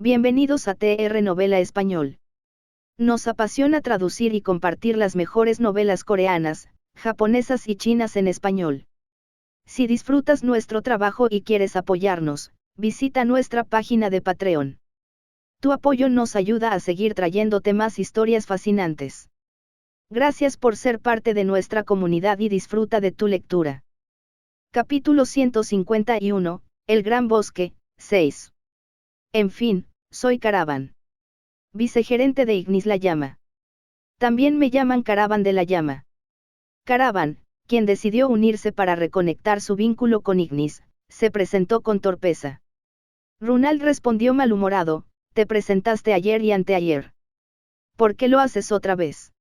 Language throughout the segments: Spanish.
Bienvenidos a TR Novela Español. Nos apasiona traducir y compartir las mejores novelas coreanas, japonesas y chinas en español. Si disfrutas nuestro trabajo y quieres apoyarnos, visita nuestra página de Patreon. Tu apoyo nos ayuda a seguir trayéndote más historias fascinantes. Gracias por ser parte de nuestra comunidad y disfruta de tu lectura. Capítulo 151, El Gran Bosque, 6. En fin, soy Caravan. Vicegerente de Ignis La Llama. También me llaman Caravan de la Llama. Caravan, quien decidió unirse para reconectar su vínculo con Ignis, se presentó con torpeza. Runald respondió malhumorado, te presentaste ayer y anteayer. ¿Por qué lo haces otra vez?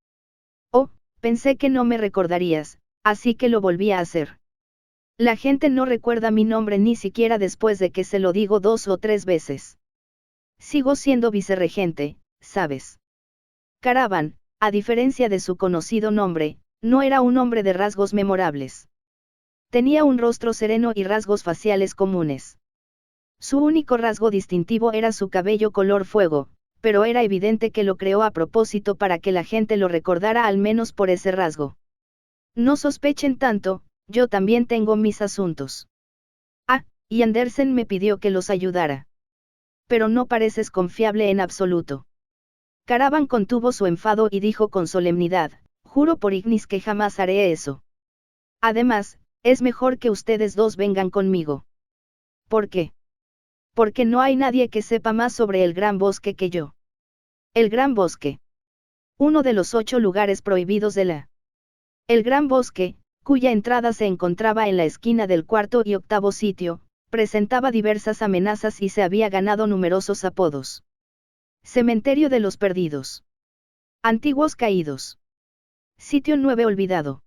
Oh, pensé que no me recordarías, así que lo volví a hacer. La gente no recuerda mi nombre ni siquiera después de que se lo digo 2 o 3 veces. Sigo siendo vicerregente, ¿sabes? Caravan, a diferencia de su conocido nombre, no era un hombre de rasgos memorables. Tenía un rostro sereno y rasgos faciales comunes. Su único rasgo distintivo era su cabello color fuego, pero era evidente que lo creó a propósito para que la gente lo recordara al menos por ese rasgo. No sospechen tanto, yo también tengo mis asuntos. Ah, y Andersen me pidió que los ayudara. Pero no pareces confiable en absoluto. Caravan contuvo su enfado y dijo con solemnidad, juro por Ignis que jamás haré eso. Además, es mejor que ustedes dos vengan conmigo. ¿Por qué? Porque no hay nadie que sepa más sobre el Gran Bosque que yo. El Gran Bosque. Uno de los 8 lugares prohibidos de la. El Gran Bosque, cuya entrada se encontraba en la esquina del 4º y 8º sitio, presentaba diversas amenazas y se había ganado numerosos apodos. Cementerio de los Perdidos. Antiguos Caídos. Sitio 9 Olvidado.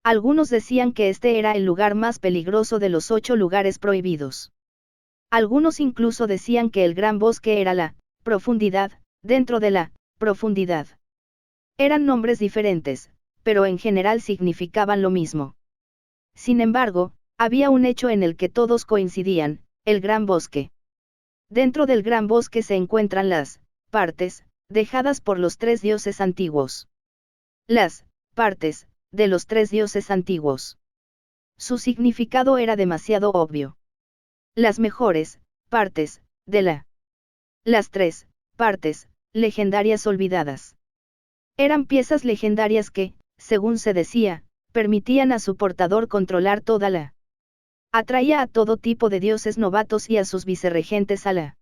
Algunos decían que este era el lugar más peligroso de los 8 lugares prohibidos. Algunos incluso decían que el Gran Bosque era la profundidad, dentro de la profundidad. Eran nombres diferentes, pero en general significaban lo mismo. Sin embargo, había un hecho en el que todos coincidían, el Gran Bosque. Dentro del Gran Bosque se encuentran las partes, dejadas por los 3 dioses antiguos. Las partes, de los 3 dioses antiguos. Su significado era demasiado obvio. Las mejores partes, de la. Las 3 partes, legendarias olvidadas. Eran piezas legendarias que, según se decía, permitían a su portador controlar toda la. Atraía a todo tipo de dioses novatos y a sus vicerregentes a la.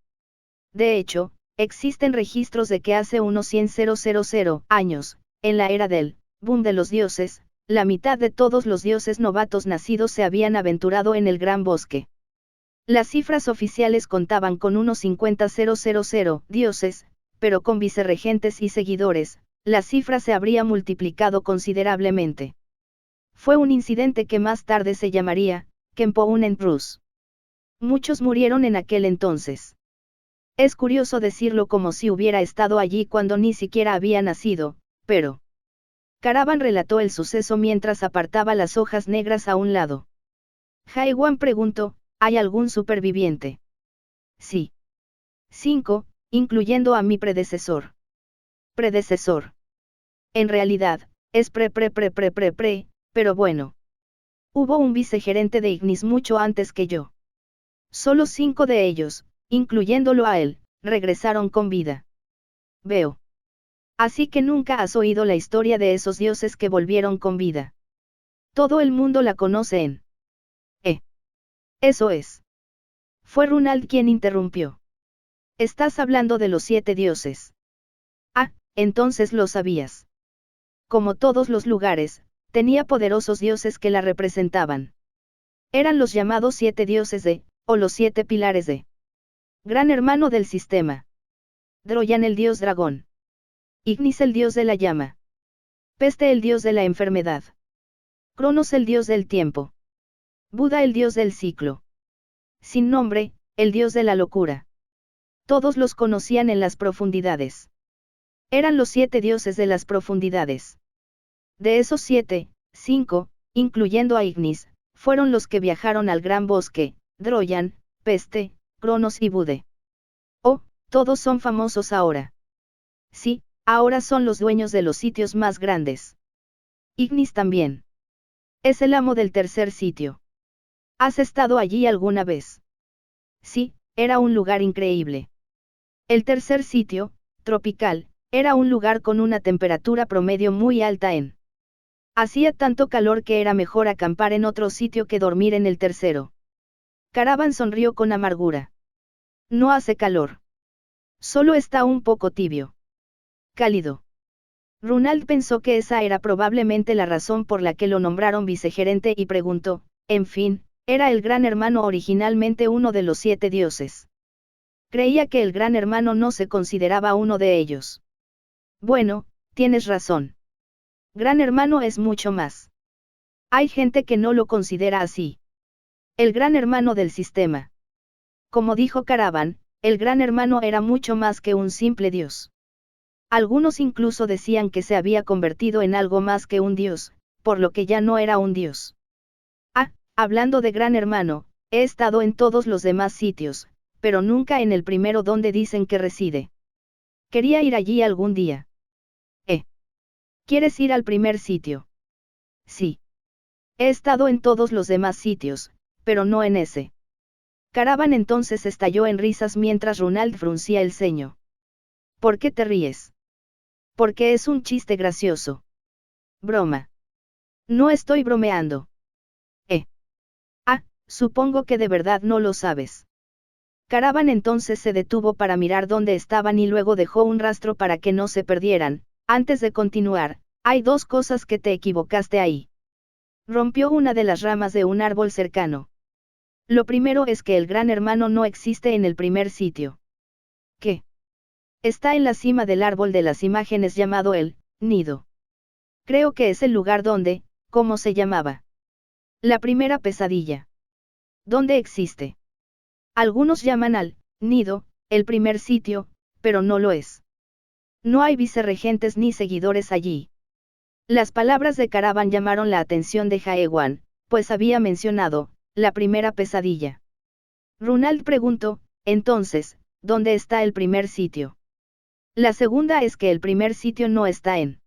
De hecho, existen registros de que hace unos 100.000 años, en la era del boom de los dioses, la mitad de todos los dioses novatos nacidos se habían aventurado en el Gran Bosque. Las cifras oficiales contaban con unos 50.000 dioses, pero con vicerregentes y seguidores, la cifra se habría multiplicado considerablemente. Fue un incidente que más tarde se llamaría Kempoun Prus. Muchos murieron en aquel entonces. Es curioso decirlo como si hubiera estado allí cuando ni siquiera había nacido, pero. Caravan relató el suceso mientras apartaba las hojas negras a un lado. Haiwan preguntó, ¿hay algún superviviente? Sí. 5, incluyendo a mi predecesor. Predecesor. En realidad, es pero bueno. Hubo un vicegerente de Ignis mucho antes que yo. Solo 5 de ellos, incluyéndolo a él, regresaron con vida. Veo. Así que nunca has oído la historia de esos dioses que volvieron con vida. Todo el mundo la conoce en. Eso es. Fue Runald quien interrumpió. Estás hablando de los 7 dioses. Ah, entonces lo sabías. Como todos los lugares, tenía poderosos dioses que la representaban. Eran los llamados 7 dioses de, o los 7 pilares de. Gran hermano del sistema. Droyan el dios dragón. Ignis el dios de la llama. Peste el dios de la enfermedad. Cronos el dios del tiempo. Buda el dios del ciclo. Sin nombre, el dios de la locura. Todos los conocían en las profundidades. Eran los 7 dioses de las profundidades. De esos 7, 5, incluyendo a Ignis, fueron los que viajaron al Gran Bosque, Droyan, Peste, Cronos y Bude. Oh, Todos son famosos ahora. Sí, ahora son los dueños de los sitios más grandes. Ignis también. Es el amo del tercer sitio. ¿Has estado allí alguna vez? Sí, era un lugar increíble. El tercer sitio, tropical, era un lugar con una temperatura promedio muy alta en. Hacía tanto calor que era mejor acampar en otro sitio que dormir en el tercero. Caravan sonrió con amargura. No hace calor. Solo está un poco tibio. Cálido. Ronald pensó que esa era probablemente la razón por la que lo nombraron vicegerente y preguntó, en fin, era el Gran Hermano originalmente uno de los 7 dioses. Creía que el Gran Hermano no se consideraba uno de ellos. Bueno, tienes razón. Gran Hermano es mucho más. Hay gente que no lo considera así. El Gran Hermano del sistema. Como dijo Caravan, el Gran Hermano era mucho más que un simple dios. Algunos incluso decían que se había convertido en algo más que un dios, por lo que ya no era un dios. Ah, hablando de Gran Hermano, he estado en todos los demás sitios, pero nunca en el primero donde dicen que reside. Quería ir allí algún día. ¿Quieres ir al primer sitio? Sí. He estado en todos los demás sitios, pero no en ese. Caravan entonces estalló en risas mientras Ronald fruncía el ceño. ¿Por qué te ríes? Porque es un chiste gracioso. Broma. No estoy bromeando. Supongo que de verdad no lo sabes. Caravan entonces se detuvo para mirar dónde estaban y luego dejó un rastro para que no se perdieran. Antes de continuar, hay 2 cosas que te equivocaste ahí. Rompió una de las ramas de un árbol cercano. Lo primero es que el Gran Hermano no existe en el primer sitio. ¿Qué? Está en la cima del árbol de las imágenes llamado el nido. Creo que es el lugar donde, ¿cómo se llamaba? La primera pesadilla. ¿Dónde existe? Algunos llaman al nido el primer sitio, pero no lo es. No hay vicerregentes ni seguidores allí. Las palabras de Caravan llamaron la atención de Jaewan, pues había mencionado la primera pesadilla. Ronald preguntó, entonces, ¿dónde está el primer sitio? La segunda es que el primer sitio no está en.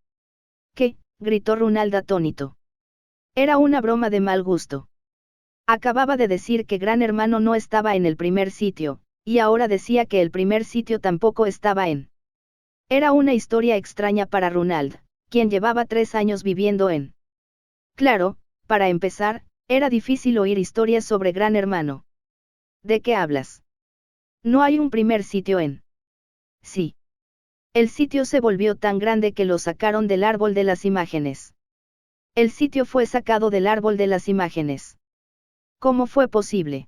¿Qué? Gritó Ronald atónito. Era una broma de mal gusto. Acababa de decir que Gran Hermano no estaba en el primer sitio, y ahora decía que el primer sitio tampoco estaba en. Era una historia extraña para Ronald, quien llevaba 3 años viviendo en. Claro, para empezar, era difícil oír historias sobre Gran Hermano. ¿De qué hablas? No hay un primer sitio en. Sí. El sitio se volvió tan grande que lo sacaron del árbol de las imágenes. El sitio fue sacado del árbol de las imágenes. ¿Cómo fue posible?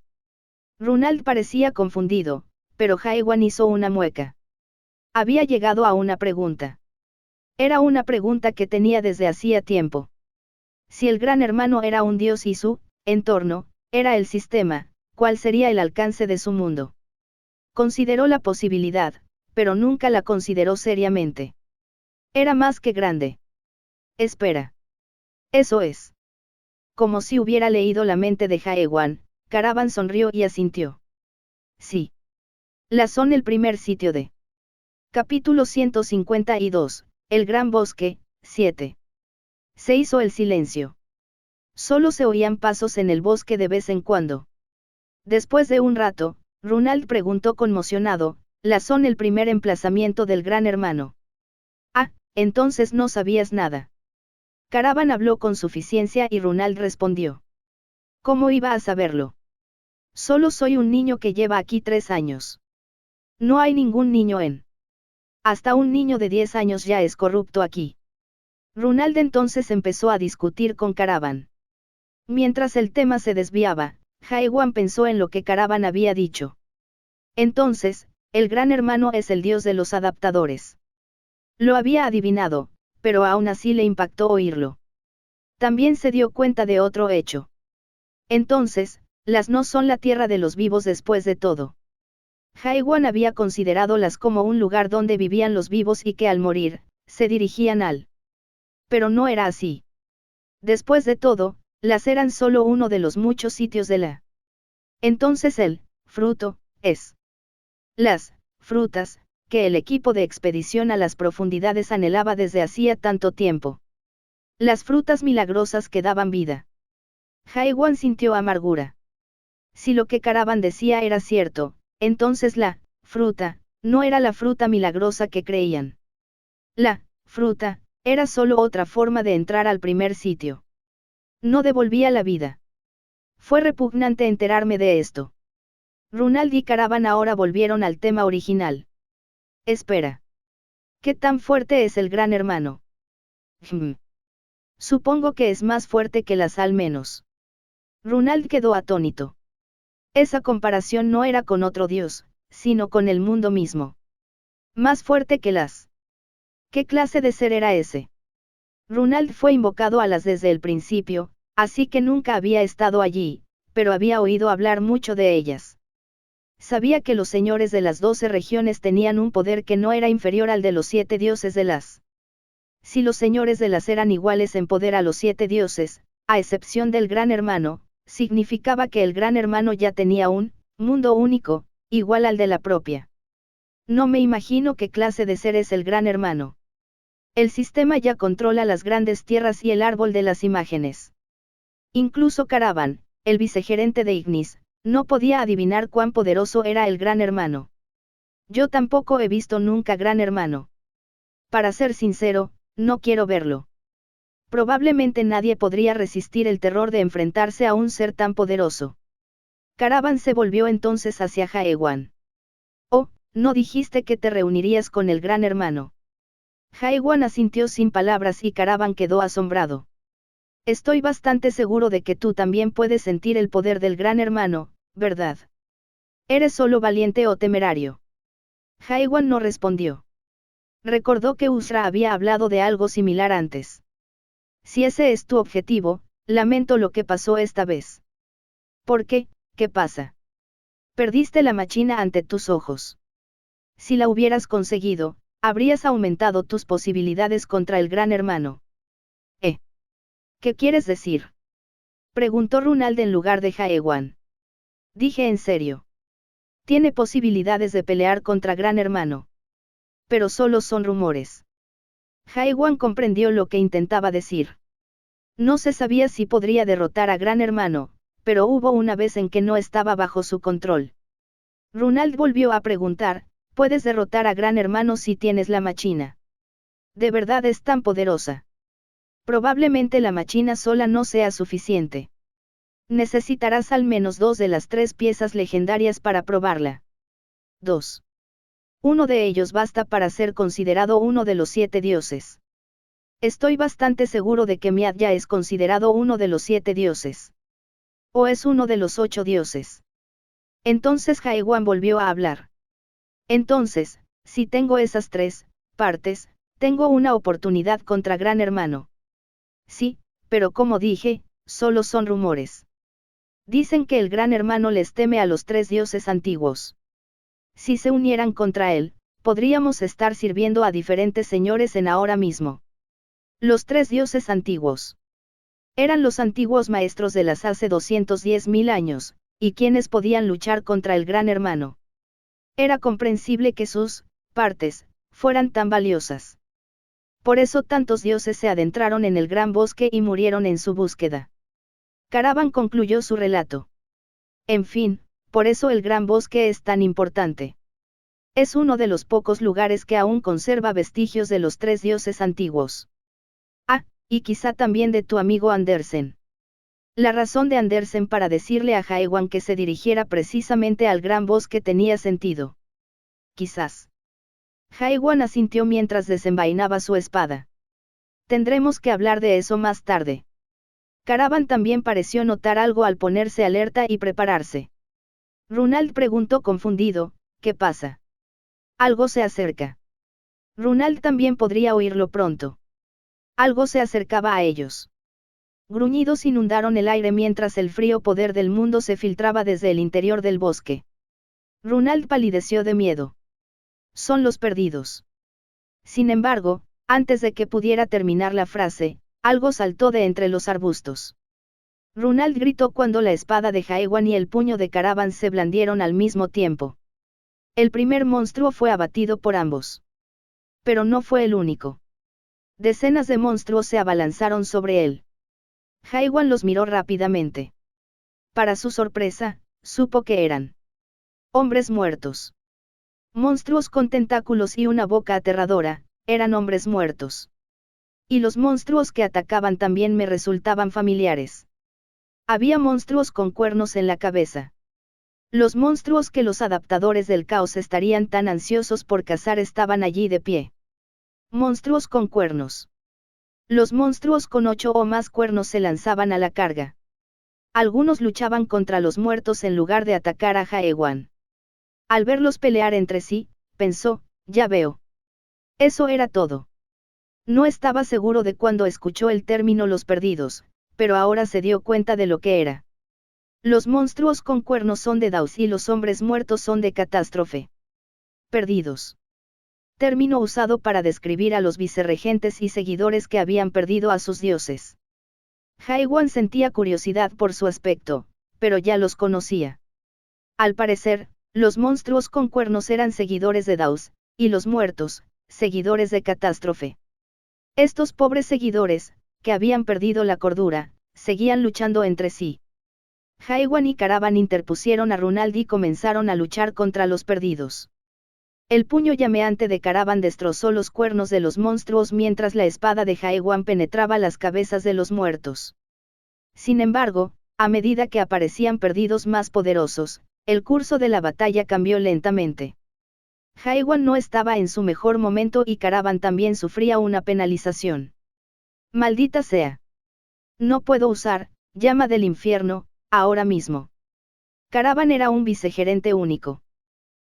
Ronald parecía confundido, pero Jaewan hizo una mueca. Había llegado a una pregunta. Era una pregunta que tenía desde hacía tiempo. Si el Gran Hermano era un dios y su entorno era el sistema, ¿cuál sería el alcance de su mundo? Consideró la posibilidad, pero nunca la consideró seriamente. Era más que grande. Espera. Eso es. Como si hubiera leído la mente de Jaewan, Caravan sonrió y asintió. Sí. Las son el primer sitio de. Capítulo 152, El Gran Bosque, 7. Se hizo el silencio. Solo se oían pasos en el bosque de vez en cuando. Después de un rato, Ronald preguntó conmocionado, ¿las son el primer emplazamiento del Gran Hermano? Ah, entonces no sabías nada. Caravan habló con suficiencia y Ronald respondió. ¿Cómo iba a saberlo? Solo soy un niño que lleva aquí 3 años. No hay ningún niño en. Hasta un niño de 10 años ya es corrupto aquí. Ronald entonces empezó a discutir con Caravan. Mientras el tema se desviaba, Jaewan pensó en lo que Caravan había dicho. Entonces, el Gran Hermano es el dios de los adaptadores. Lo había adivinado, pero aún así le impactó oírlo. También se dio cuenta de otro hecho. Entonces, las no son la tierra de los vivos después de todo. Jaewan había considerado las como un lugar donde vivían los vivos y que al morir, se dirigían al. Pero no era así. Después de todo, las eran solo uno de los muchos sitios de la. Entonces el fruto es. Las frutas, que el equipo de expedición a las profundidades anhelaba desde hacía tanto tiempo. Las frutas milagrosas que daban vida. Haiwan sintió amargura. Si lo que Caravan decía era cierto, entonces la fruta no era la fruta milagrosa que creían. La fruta era solo otra forma de entrar al primer sitio. No devolvía la vida. Fue repugnante enterarme de esto. Runald y Caravan ahora volvieron al tema original. Espera. ¿Qué tan fuerte es el Gran Hermano? Supongo que es más fuerte que las al menos. Runald quedó atónito. Esa comparación no era con otro dios, sino con el mundo mismo. Más fuerte que las. ¿Qué clase de ser era ese? Runald fue invocado a las desde el principio, así que nunca había estado allí, pero había oído hablar mucho de ellas. Sabía que los señores de las 12 regiones tenían un poder que no era inferior al de los 7 dioses de las. Si los señores de las eran iguales en poder a los 7 dioses, a excepción del Gran Hermano, significaba que el Gran Hermano ya tenía un mundo único, igual al de la propia. No me imagino qué clase de ser es el Gran Hermano. El sistema ya controla las grandes tierras y el árbol de las imágenes. Incluso Caravan, el vicegerente de Ignis, no podía adivinar cuán poderoso era el Gran Hermano. Yo tampoco he visto nunca Gran Hermano. Para ser sincero, no quiero verlo. Probablemente nadie podría resistir el terror de enfrentarse a un ser tan poderoso. Caravan se volvió entonces hacia Haiwan. Oh, ¿no dijiste que te reunirías con el Gran Hermano? Haiwan asintió sin palabras y Caravan quedó asombrado. Estoy bastante seguro de que tú también puedes sentir el poder del Gran Hermano, ¿verdad? ¿Eres solo valiente o temerario? Haiwan no respondió. Recordó que Usra había hablado de algo similar antes. Si ese es tu objetivo, lamento lo que pasó esta vez. ¿Por qué? ¿Qué pasa? Perdiste la machina ante tus ojos. Si la hubieras conseguido, habrías aumentado tus posibilidades contra el Gran Hermano. ¿Qué quieres decir? Preguntó Runald en lugar de Haiwan. Dije en serio. Tiene posibilidades de pelear contra Gran Hermano. Pero solo son rumores. Haiwan comprendió lo que intentaba decir. No se sabía si podría derrotar a Gran Hermano, pero hubo una vez en que no estaba bajo su control. Runald volvió a preguntar, ¿puedes derrotar a Gran Hermano si tienes la machina? ¿De verdad es tan poderosa? Probablemente la machina sola no sea suficiente. Necesitarás al menos 2 de las 3 piezas legendarias para probarla. 2. Uno de ellos basta para ser considerado uno de los 7 dioses. Estoy bastante seguro de que Miad ya es considerado uno de los 7 dioses. O es uno de los 8 dioses. Entonces Haiwan volvió a hablar. Entonces, si tengo esas 3 partes, tengo una oportunidad contra Gran Hermano. Sí, pero como dije, solo son rumores. Dicen que el Gran Hermano les teme a los 3 dioses antiguos. Si se unieran contra él, podríamos estar sirviendo a diferentes señores en ahora mismo. Los 3 dioses antiguos. Eran los antiguos maestros de las hace 210.000 años, y quienes podían luchar contra el Gran Hermano. Era comprensible que sus partes fueran tan valiosas. Por eso tantos dioses se adentraron en el gran bosque y murieron en su búsqueda. Caravan concluyó su relato. En fin, por eso el gran bosque es tan importante. Es uno de los pocos lugares que aún conserva vestigios de los 3 dioses antiguos. Ah, y quizá también de tu amigo Andersen. La razón de Andersen para decirle a Haiwan que se dirigiera precisamente al gran bosque tenía sentido. Quizás. Haiwan asintió mientras desenvainaba su espada. Tendremos que hablar de eso más tarde. Caravan también pareció notar algo al ponerse alerta y prepararse. Runald preguntó confundido, ¿qué pasa? Algo se acerca. Runald también podría oírlo pronto. Algo se acercaba a ellos. Gruñidos inundaron el aire mientras el frío poder del mundo se filtraba desde el interior del bosque. Runald palideció de miedo. Son los perdidos. Sin embargo, antes de que pudiera terminar la frase, algo saltó de entre los arbustos. Runald gritó cuando la espada de Haiwan y el puño de Caravan se blandieron al mismo tiempo. El primer monstruo fue abatido por ambos. Pero no fue el único. Decenas de monstruos se abalanzaron sobre él. Haiwan los miró rápidamente. Para su sorpresa, supo que eran hombres muertos. Monstruos con tentáculos y una boca aterradora, eran hombres muertos. Y los monstruos que atacaban también me resultaban familiares. Había monstruos con cuernos en la cabeza. Los monstruos que los adaptadores del caos estarían tan ansiosos por cazar estaban allí de pie. Monstruos con cuernos. Los monstruos con 8 o más cuernos se lanzaban a la carga. Algunos luchaban contra los muertos en lugar de atacar a Haiwan. Al verlos pelear entre sí, pensó, ya veo. Eso era todo. No estaba seguro de cuándo escuchó el término los perdidos, pero ahora se dio cuenta de lo que era. Los monstruos con cuernos son de Daus y los hombres muertos son de Catástrofe. Perdidos. Término usado para describir a los vicerregentes y seguidores que habían perdido a sus dioses. Haiwan sentía curiosidad por su aspecto, pero ya los conocía. Al parecer, los monstruos con cuernos eran seguidores de Daus, y los muertos, seguidores de Catástrofe. Estos pobres seguidores, que habían perdido la cordura, seguían luchando entre sí. Haiwan y Caravan interpusieron a Runald y comenzaron a luchar contra los perdidos. El puño llameante de Caravan destrozó los cuernos de los monstruos mientras la espada de Haiwan penetraba las cabezas de los muertos. Sin embargo, a medida que aparecían perdidos más poderosos, el curso de la batalla cambió lentamente. Haiwan no estaba en su mejor momento y Caravan también sufría una penalización. Maldita sea. No puedo usar, llama del infierno, ahora mismo. Caravan era un vicegerente único.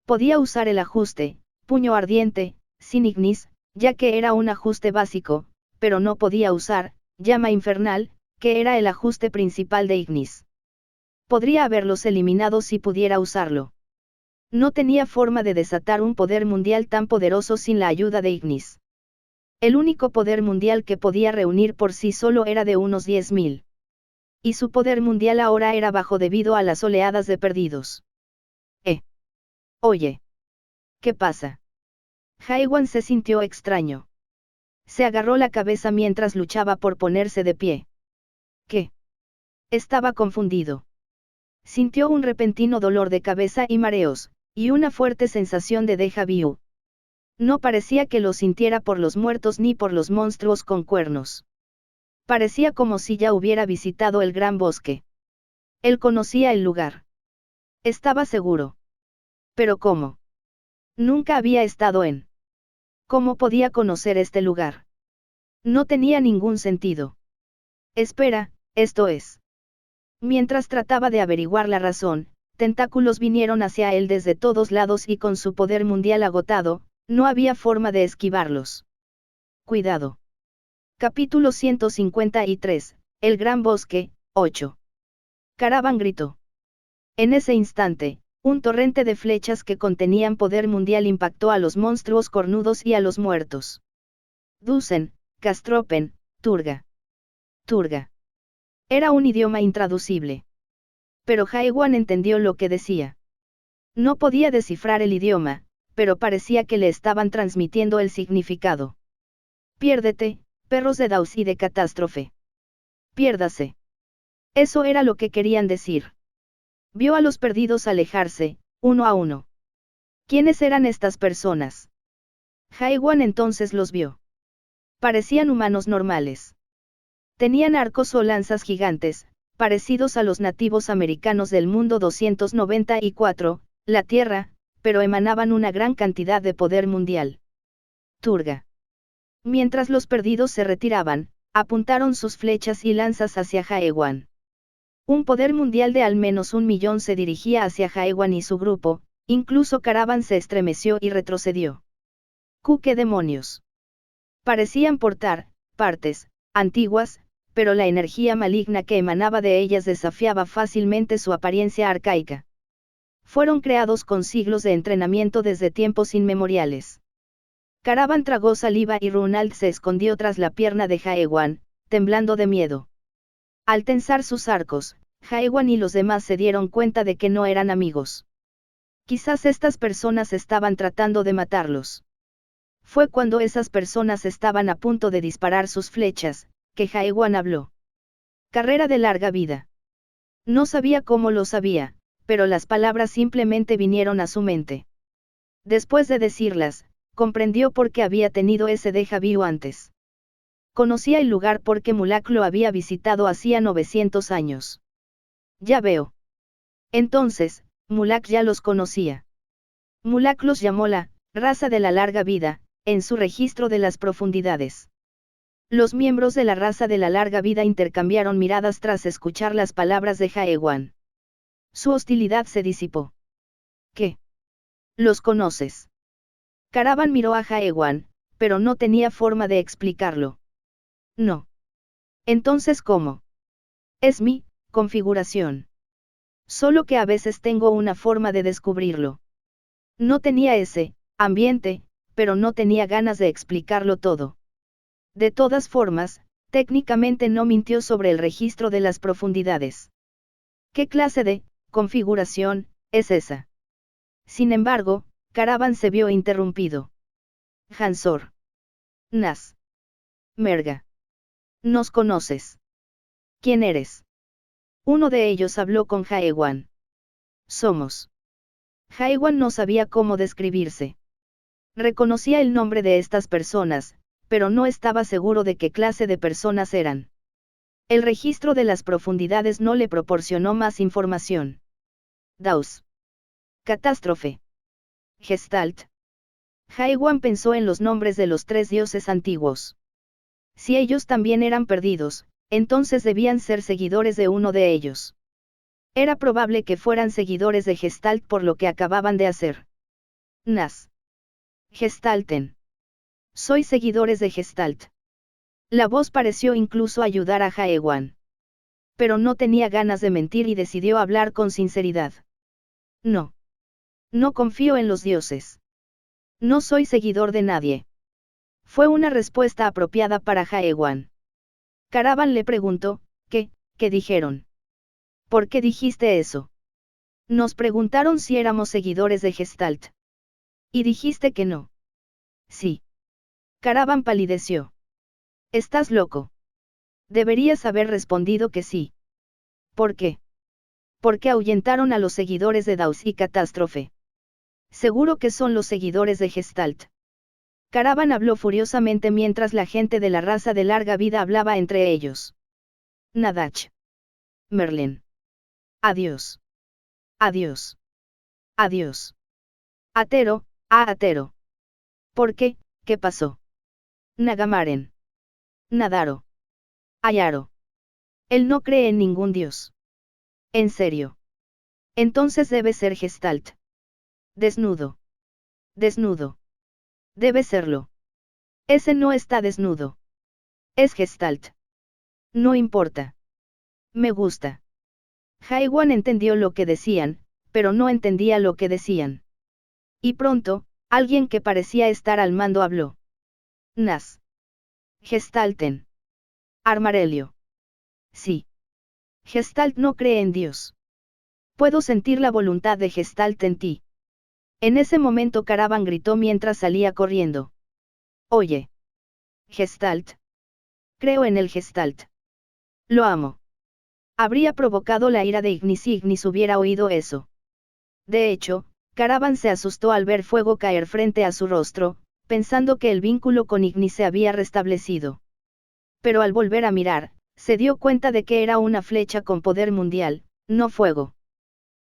Podía usar el ajuste, puño ardiente, sin Ignis, ya que era un ajuste básico, pero no podía usar, llama infernal, que era el ajuste principal de Ignis. Podría haberlos eliminado si pudiera usarlo. No tenía forma de desatar un poder mundial tan poderoso sin la ayuda de Ignis. El único poder mundial que podía reunir por sí solo era de unos 10.000. Y su poder mundial ahora era bajo debido a las oleadas de perdidos. Oye. ¿Qué pasa? Haiwan se sintió extraño. Se agarró la cabeza mientras luchaba por ponerse de pie. ¿Qué? Estaba confundido. Sintió un repentino dolor de cabeza y mareos, y una fuerte sensación de déjà vu. No parecía que lo sintiera por los muertos ni por los monstruos con cuernos. Parecía como si ya hubiera visitado el gran bosque. Él conocía el lugar. Estaba seguro. ¿Pero cómo? Nunca había estado en. ¿Cómo podía conocer este lugar? No tenía ningún sentido. Espera, esto es. Mientras trataba de averiguar la razón, tentáculos vinieron hacia él desde todos lados y con su poder mundial agotado, no había forma de esquivarlos. Cuidado. Capítulo 153, El Gran Bosque, 8. Caravan gritó. En ese instante, un torrente de flechas que contenían poder mundial impactó a los monstruos cornudos y a los muertos. Dusen, Castropen, Turga. Turga. Era un idioma intraducible. Pero Haiwan entendió lo que decía. No podía descifrar el idioma, pero parecía que le estaban transmitiendo el significado. Piérdete, perros de Daus y de Catástrofe. Piérdase. Eso era lo que querían decir. Vio a los perdidos alejarse, uno a uno. ¿Quiénes eran estas personas? Haiwan entonces los vio. Parecían humanos normales. Tenían arcos o lanzas gigantes, parecidos a los nativos americanos del mundo 294, la Tierra, pero emanaban una gran cantidad de poder mundial. Turga. Mientras los perdidos se retiraban, apuntaron sus flechas y lanzas hacia Haiwan. Un poder mundial de al menos 1.000.000 se dirigía hacia Haiwan y su grupo, incluso Caravan se estremeció y retrocedió. ¡Qué demonios! Parecían portar partes antiguas, pero la energía maligna que emanaba de ellas desafiaba fácilmente su apariencia arcaica. Fueron creados con siglos de entrenamiento desde tiempos inmemoriales. Caravan tragó saliva y Runald se escondió tras la pierna de Haiwan, temblando de miedo. Al tensar sus arcos, Haiwan y los demás se dieron cuenta de que no eran amigos. Quizás estas personas estaban tratando de matarlos. Fue cuando esas personas estaban a punto de disparar sus flechas, que Jaewan habló. Carrera de larga vida. No sabía cómo lo sabía, pero las palabras simplemente vinieron a su mente. Después de decirlas, comprendió por qué había tenido ese déjà vu antes. Conocía el lugar porque Mulak lo había visitado hacía 900 años. Ya veo. Entonces, Mulak ya los conocía. Mulak los llamó la raza de la larga vida, en su registro de las profundidades. Los miembros de la raza de la larga vida intercambiaron miradas tras escuchar las palabras de Jaewan. Su hostilidad se disipó. ¿Qué? ¿Los conoces? Caravan miró a Jaewan, pero no tenía forma de explicarlo. No. Entonces, ¿cómo? Es mi configuración. Solo que a veces tengo una forma de descubrirlo. No tenía ese ambiente, pero no tenía ganas de explicarlo todo. De todas formas, técnicamente no mintió sobre el registro de las profundidades. ¿Qué clase de configuración es esa? Sin embargo, Caravan se vio interrumpido. Hansor. Nas. Merga. ¿Nos conoces? ¿Quién eres? Uno de ellos habló con Jaewan. Somos. Jaewan no sabía cómo describirse. Reconocía el nombre de estas personas, pero no estaba seguro de qué clase de personas eran. El registro de las profundidades no le proporcionó más información. Daus. Catástrofe. Gestalt. Jaewan pensó en los nombres de los 3 dioses antiguos. Si ellos también eran perdidos, entonces debían ser seguidores de uno de ellos. Era probable que fueran seguidores de Gestalt por lo que acababan de hacer. Nas. Gestalten. Soy seguidores de Gestalt. La voz pareció incluso ayudar a Jaewan. Pero no tenía ganas de mentir y decidió hablar con sinceridad. No. No confío en los dioses. No soy seguidor de nadie. Fue una respuesta apropiada para Jaewan. Caravan le preguntó, ¿qué dijeron? ¿Por qué dijiste eso? Nos preguntaron si éramos seguidores de Gestalt. Y dijiste que no. Sí. Caravan palideció. ¿Estás loco? Deberías haber respondido que sí. ¿Por qué? Porque ahuyentaron a los seguidores de Daus y Catástrofe. Seguro que son los seguidores de Gestalt. Caravan habló furiosamente mientras la gente de la raza de larga vida hablaba entre ellos. Nadach. Merlin. Adiós. Adiós. Adiós. Atero, Atero. ¿Por qué? ¿Qué pasó? Nagamaren. Nadaro. Ayaro. Él no cree en ningún dios. ¿En serio? Entonces debe ser Gestalt. Desnudo. Desnudo. Debe serlo. Ese no está desnudo. Es Gestalt. No importa. Me gusta. Jaewan entendió lo que decían, pero no entendía lo que decían. Y pronto, alguien que parecía estar al mando habló. Nas. Gestalten. Armarelio. Sí. Gestalt no cree en Dios. Puedo sentir la voluntad de Gestalt en ti. En ese momento Caravan gritó mientras salía corriendo. Oye. Gestalt. Creo en el Gestalt. Lo amo. Habría provocado la ira de Ignis si Ignis hubiera oído eso. De hecho, Caravan se asustó al ver fuego caer frente a su rostro, pensando que el vínculo con Ignis se había restablecido. Pero al volver a mirar, se dio cuenta de que era una flecha con poder mundial, no fuego.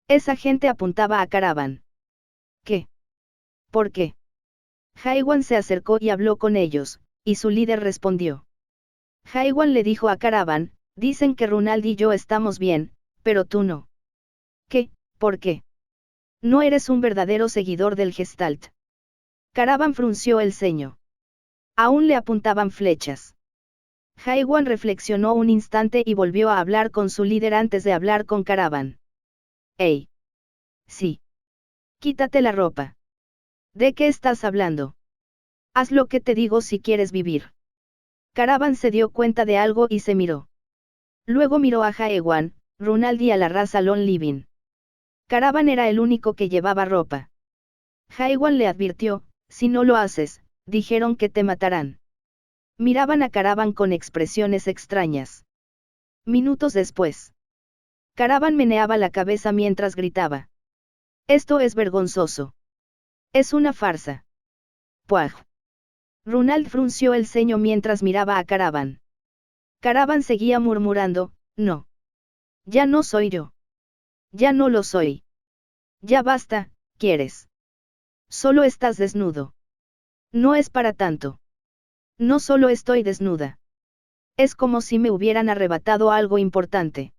Esa gente apuntaba a Caravan. ¿Qué? ¿Por qué? Jaewan se acercó y habló con ellos, y su líder respondió. Jaewan le dijo a Caravan, dicen que Runald y yo estamos bien, pero tú no. ¿Qué? ¿Por qué? No eres un verdadero seguidor del Gestalt. Caravan frunció el ceño. Aún le apuntaban flechas. Jaewan reflexionó un instante y volvió a hablar con su líder antes de hablar con Caravan. ¡Ey! Sí. Quítate la ropa. ¿De qué estás hablando? Haz lo que te digo si quieres vivir. Caravan se dio cuenta de algo y se miró. Luego miró a Jaewan, Runald y a la raza Lon Living. Caravan era el único que llevaba ropa. Haiwan le advirtió, si no lo haces, dijeron que te matarán. Miraban a Caravan con expresiones extrañas. Minutos después. Caravan meneaba la cabeza mientras gritaba. Esto es vergonzoso. Es una farsa. Puaj. Ronald frunció el ceño mientras miraba a Caravan. Caravan seguía murmurando, no. Ya no soy yo. Ya no lo soy. Ya basta, ¿quieres? Solo estás desnudo. No es para tanto. No solo estoy desnuda. Es como si me hubieran arrebatado algo importante.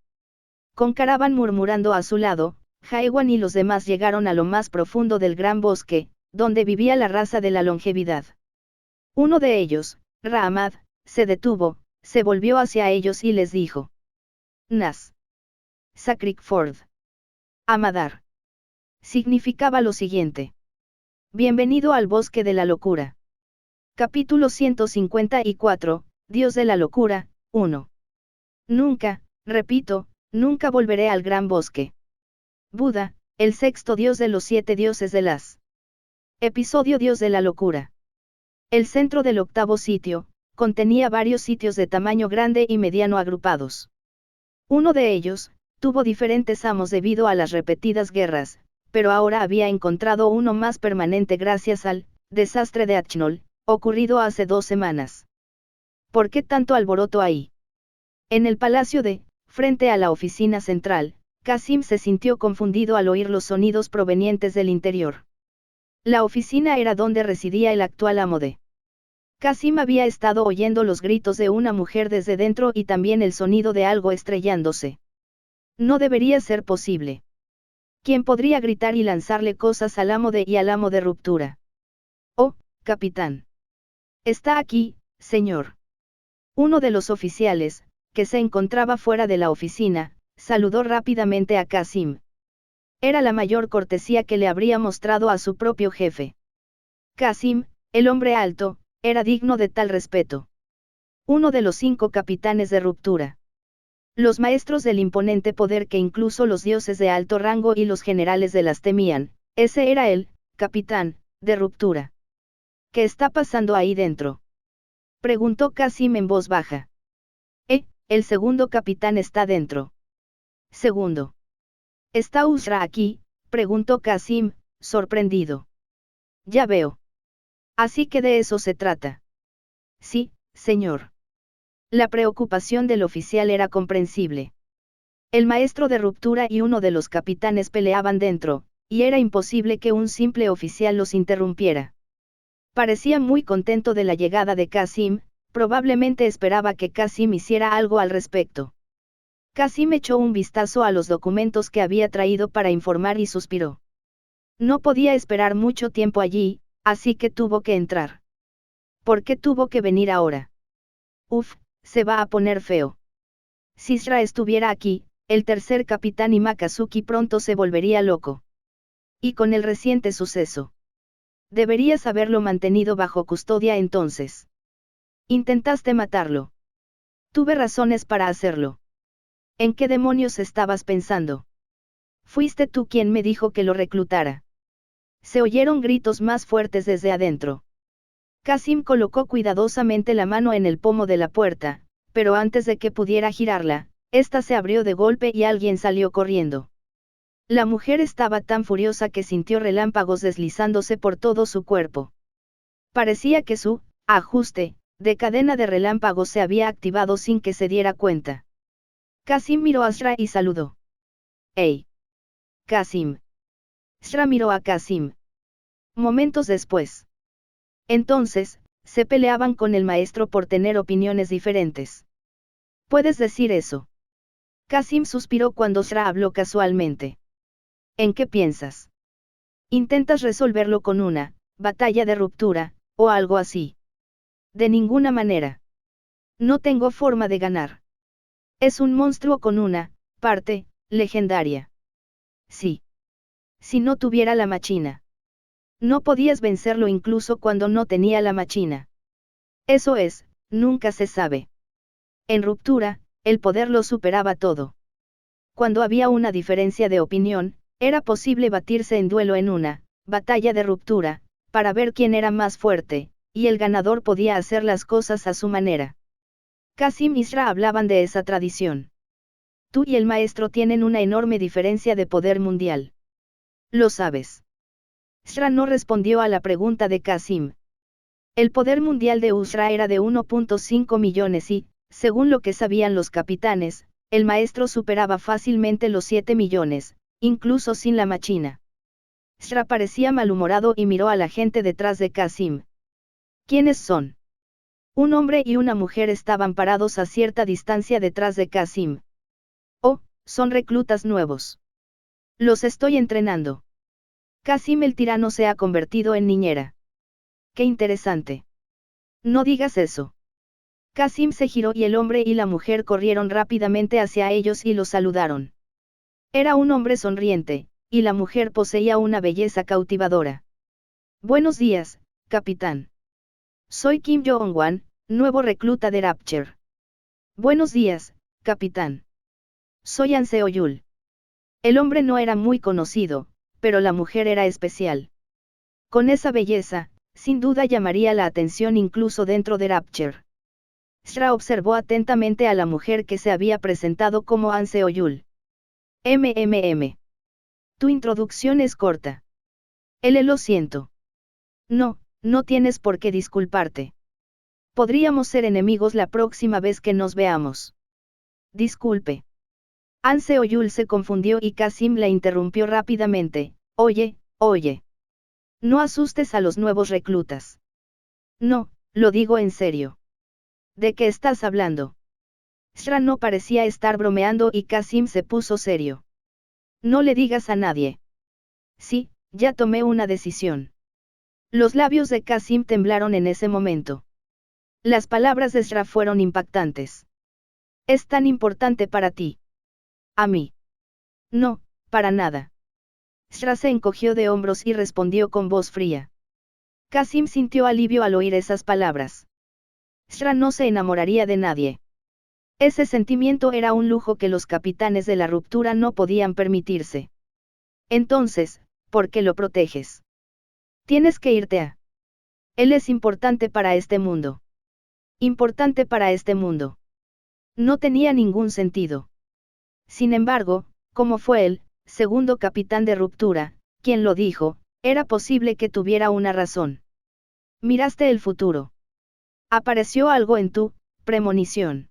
Con Caravan murmurando a su lado, Haiwan y los demás llegaron a lo más profundo del gran bosque, donde vivía la raza de la longevidad. Uno de ellos, Rahmad, se detuvo, se volvió hacia ellos y les dijo. Nas. Sacrickford. Amadar. Significaba lo siguiente. Bienvenido al bosque de la locura. Capítulo 154, Dios de la locura, 1. Nunca, repito, nunca volveré al gran bosque. Buda, el sexto dios de los 7 dioses de las. Episodio Dios de la locura. El centro del octavo sitio, contenía varios sitios de tamaño grande y mediano agrupados. Uno de ellos, tuvo diferentes amos debido a las repetidas guerras, pero ahora había encontrado uno más permanente gracias al desastre de Achnol, ocurrido hace 2 semanas. ¿Por qué tanto alboroto ahí? En el palacio frente a la oficina central, Qasim se sintió confundido al oír los sonidos provenientes del interior. La oficina era donde residía el actual amo de. Qasim había estado oyendo los gritos de una mujer desde dentro y también el sonido de algo estrellándose. No debería ser posible. ¿Quién podría gritar y lanzarle cosas al amo y al amo de ruptura? Oh, capitán. Está aquí, señor. Uno de los oficiales, que se encontraba fuera de la oficina, saludó rápidamente a Qasim. Era la mayor cortesía que le habría mostrado a su propio jefe. Qasim, el hombre alto, era digno de tal respeto. Uno de los 5 capitanes de ruptura. Los maestros del imponente poder que incluso los dioses de alto rango y los generales de las temían, ese era el capitán de ruptura. ¿Qué está pasando ahí dentro? Preguntó Qasim en voz baja. El segundo capitán está dentro. Segundo. ¿Está Usra aquí? Preguntó Qasim, sorprendido. Ya veo. Así que de eso se trata. Sí, señor. La preocupación del oficial era comprensible. El maestro de ruptura y uno de los capitanes peleaban dentro, y era imposible que un simple oficial los interrumpiera. Parecía muy contento de la llegada de Qasim, probablemente esperaba que Qasim hiciera algo al respecto. Qasim echó un vistazo a los documentos que había traído para informar y suspiró. No podía esperar mucho tiempo allí, así que tuvo que entrar. ¿Por qué tuvo que venir ahora? Uf, se va a poner feo. Si Sra estuviera aquí, el tercer capitán y Makazuki pronto se volvería loco. Y con el reciente suceso. Deberías haberlo mantenido bajo custodia entonces. Intentaste matarlo. Tuve razones para hacerlo. ¿En qué demonios estabas pensando? Fuiste tú quien me dijo que lo reclutara. Se oyeron gritos más fuertes desde adentro. Qasim colocó cuidadosamente la mano en el pomo de la puerta, pero antes de que pudiera girarla, ésta se abrió de golpe y alguien salió corriendo. La mujer estaba tan furiosa que sintió relámpagos deslizándose por todo su cuerpo. Parecía que su ajuste de cadena de relámpagos se había activado sin que se diera cuenta. Qasim miró a Sra y saludó. ¡Ey! Qasim. Sra miró a Qasim. Momentos después. Entonces, se peleaban con el maestro por tener opiniones diferentes. ¿Puedes decir eso? Qasim suspiró cuando Sra habló casualmente. ¿En qué piensas? ¿Intentas resolverlo con una batalla de ruptura, o algo así? De ninguna manera. No tengo forma de ganar. Es un monstruo con una parte legendaria. Sí. Si no tuviera la machina. No podías vencerlo incluso cuando no tenía la machina. Eso es, nunca se sabe. En ruptura, el poder lo superaba todo. Cuando había una diferencia de opinión, Era posible batirse en duelo en una batalla de ruptura, para ver quién era más fuerte, y el ganador podía hacer las cosas a su manera. Qasim y Isra hablaban de esa tradición. Tú y el maestro tienen una enorme diferencia de poder mundial. ¿Lo sabes? Isra no respondió a la pregunta de Qasim. El poder mundial de Usra era de 1.5 millones y, según lo que sabían los capitanes, el maestro superaba fácilmente los 7 millones, incluso sin la machina. Isra parecía malhumorado y miró a la gente detrás de Qasim. ¿Quiénes son? Un hombre y una mujer estaban parados a cierta distancia detrás de Qasim. Oh, son reclutas nuevos. Los estoy entrenando. Qasim el tirano se ha convertido en niñera. Qué interesante. No digas eso. Qasim se giró y el hombre y la mujer corrieron rápidamente hacia ellos y los saludaron. Era un hombre sonriente, y la mujer poseía una belleza cautivadora. Buenos días, capitán. Soy Kim Jong-wan, nuevo recluta de Rapture. Buenos días, capitán. Soy An Seo-yul. El hombre no era muy conocido, pero la mujer era especial. Con esa belleza, sin duda llamaría la atención incluso dentro de Rapture. Isra observó atentamente a la mujer que se había presentado como An Seo-yul. Tu introducción es corta. Lo siento. No, no tienes por qué disculparte. Podríamos ser enemigos la próxima vez que nos veamos. Disculpe. An Seo-yul se confundió y Qasim la interrumpió rápidamente. Oye. No asustes a los nuevos reclutas. No, lo digo en serio. ¿De qué estás hablando? Isra no parecía estar bromeando y Qasim se puso serio. No le digas a nadie. Sí, ya tomé una decisión. Los labios de Qasim temblaron en ese momento. Las palabras de Isra fueron impactantes. ¿Es tan importante para ti? ¿A mí? No, para nada. Isra se encogió de hombros y respondió con voz fría. Qasim sintió alivio al oír esas palabras. Isra no se enamoraría de nadie. Ese sentimiento era un lujo que los capitanes de la ruptura no podían permitirse. Entonces, ¿por qué lo proteges? Tienes que irte a. Él es importante para este mundo. Importante para este mundo. No tenía ningún sentido. Sin embargo, como fue el segundo capitán de ruptura, quien lo dijo, era posible que tuviera una razón. Miraste el futuro. Apareció algo en tu premonición.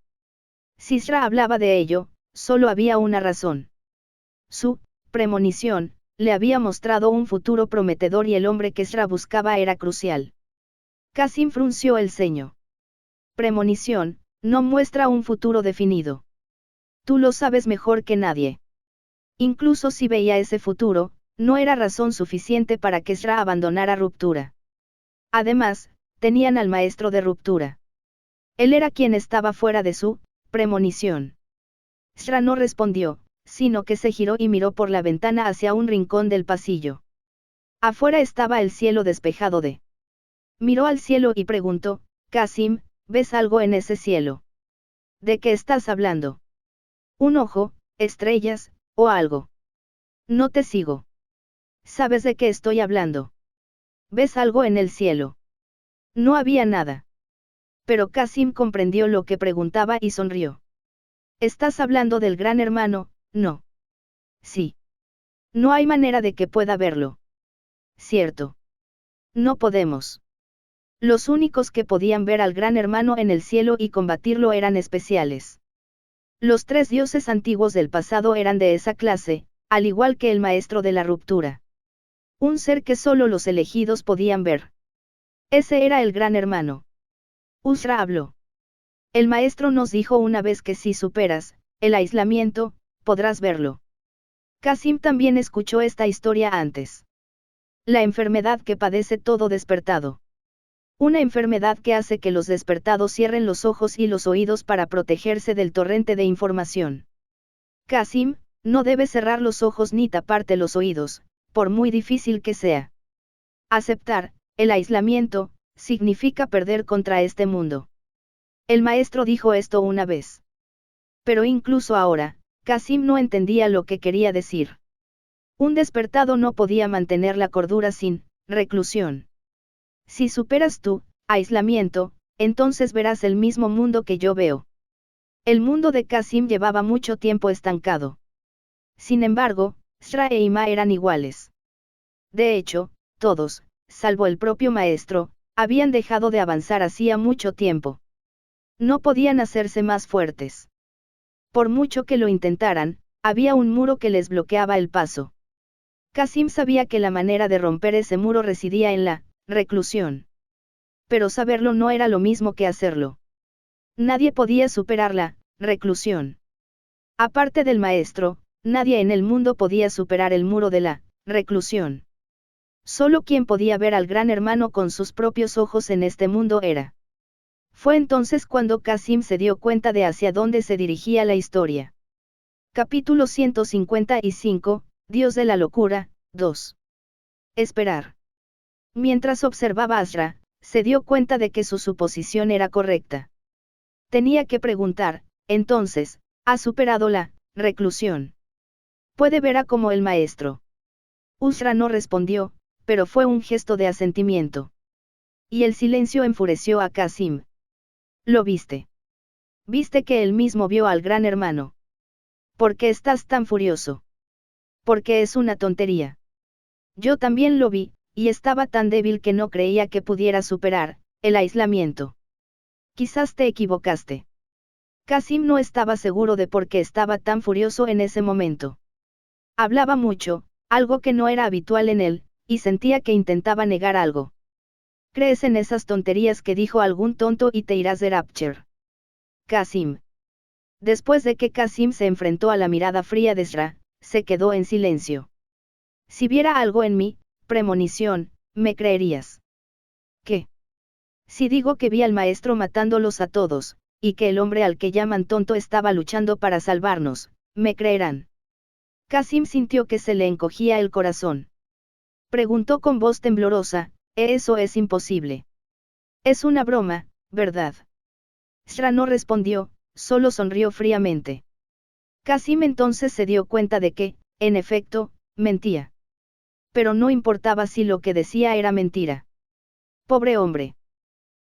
Si Isra hablaba de ello, solo había una razón. Su premonición le había mostrado un futuro prometedor y el hombre que Isra buscaba era crucial. Qasim frunció el ceño. Premonición, no muestra un futuro definido. Tú lo sabes mejor que nadie. Incluso si veía ese futuro, no era razón suficiente para que Isra abandonara ruptura. Además, tenían al maestro de ruptura. Él era quien estaba fuera de su premonición. Isra no respondió, sino que se giró y miró por la ventana hacia un rincón del pasillo. Afuera estaba el cielo despejado de. Miró al cielo y preguntó, Qasim, ¿ves algo en ese cielo? ¿De qué estás hablando? ¿Un ojo, estrellas, o algo? No te sigo. ¿Sabes de qué estoy hablando? ¿Ves algo en el cielo? No había nada. Pero Qasim comprendió lo que preguntaba y sonrió. ¿Estás hablando del gran hermano? No. Sí. No hay manera de que pueda verlo. Cierto. No podemos. Los únicos que podían ver al gran hermano en el cielo y combatirlo eran especiales. Los 3 dioses antiguos del pasado eran de esa clase, al igual que el maestro de la ruptura. Un ser que solo los elegidos podían ver. Ese era el gran hermano. Usra habló. El maestro nos dijo una vez que si superas el aislamiento, podrás verlo. Qasim también escuchó esta historia antes. La enfermedad que padece todo despertado. Una enfermedad que hace que los despertados cierren los ojos y los oídos para protegerse del torrente de información. Qasim, no debes cerrar los ojos ni taparte los oídos, por muy difícil que sea. Aceptar el aislamiento significa perder contra este mundo. El maestro dijo esto una vez. Pero incluso ahora, Qasim no entendía lo que quería decir. Un despertado no podía mantener la cordura sin reclusión. Si superas tu aislamiento, entonces verás el mismo mundo que yo veo. El mundo de Qasim llevaba mucho tiempo estancado. Sin embargo, Sra e Ima eran iguales. De hecho, todos, salvo el propio maestro, habían dejado de avanzar hacía mucho tiempo. No podían hacerse más fuertes. Por mucho que lo intentaran, había un muro que les bloqueaba el paso. Qasim sabía que la manera de romper ese muro residía en la reclusión. Pero saberlo no era lo mismo que hacerlo. Nadie podía superar la reclusión. Aparte del maestro, nadie en el mundo podía superar el muro de la reclusión. Solo quien podía ver al gran hermano con sus propios ojos en este mundo era. Fue entonces cuando Qasim se dio cuenta de hacia dónde se dirigía la historia. Capítulo 155, Dios de la locura, 2. Esperar. Mientras observaba a Asra, se dio cuenta de que su suposición era correcta. Tenía que preguntar, entonces, ¿ha superado la reclusión? ¿Puede ver como el maestro? Usra no respondió, pero fue un gesto de asentimiento. Y el silencio enfureció a Qasim. ¿Lo viste? ¿Viste que él mismo vio al gran hermano? ¿Por qué estás tan furioso? Porque es una tontería. Yo también lo vi, y estaba tan débil que no creía que pudiera superar el aislamiento. Quizás te equivocaste. Qasim no estaba seguro de por qué estaba tan furioso en ese momento. Hablaba mucho, algo que no era habitual en él, y sentía que intentaba negar algo. ¿Crees en esas tonterías que dijo algún tonto y te irás de Rapture? Qasim. Después de que Qasim se enfrentó a la mirada fría de Sra, se quedó en silencio. Si viera algo en mí, premonición, ¿me creerías? ¿Qué? Si digo que vi al maestro matándolos a todos, y que el hombre al que llaman tonto estaba luchando para salvarnos, ¿me creerán? Qasim sintió que se le encogía el corazón. Preguntó con voz temblorosa, eso es imposible. Es una broma, ¿verdad? Sra no respondió, solo sonrió fríamente. Qasim entonces se dio cuenta de que, en efecto, mentía. Pero no importaba si lo que decía era mentira. Pobre hombre.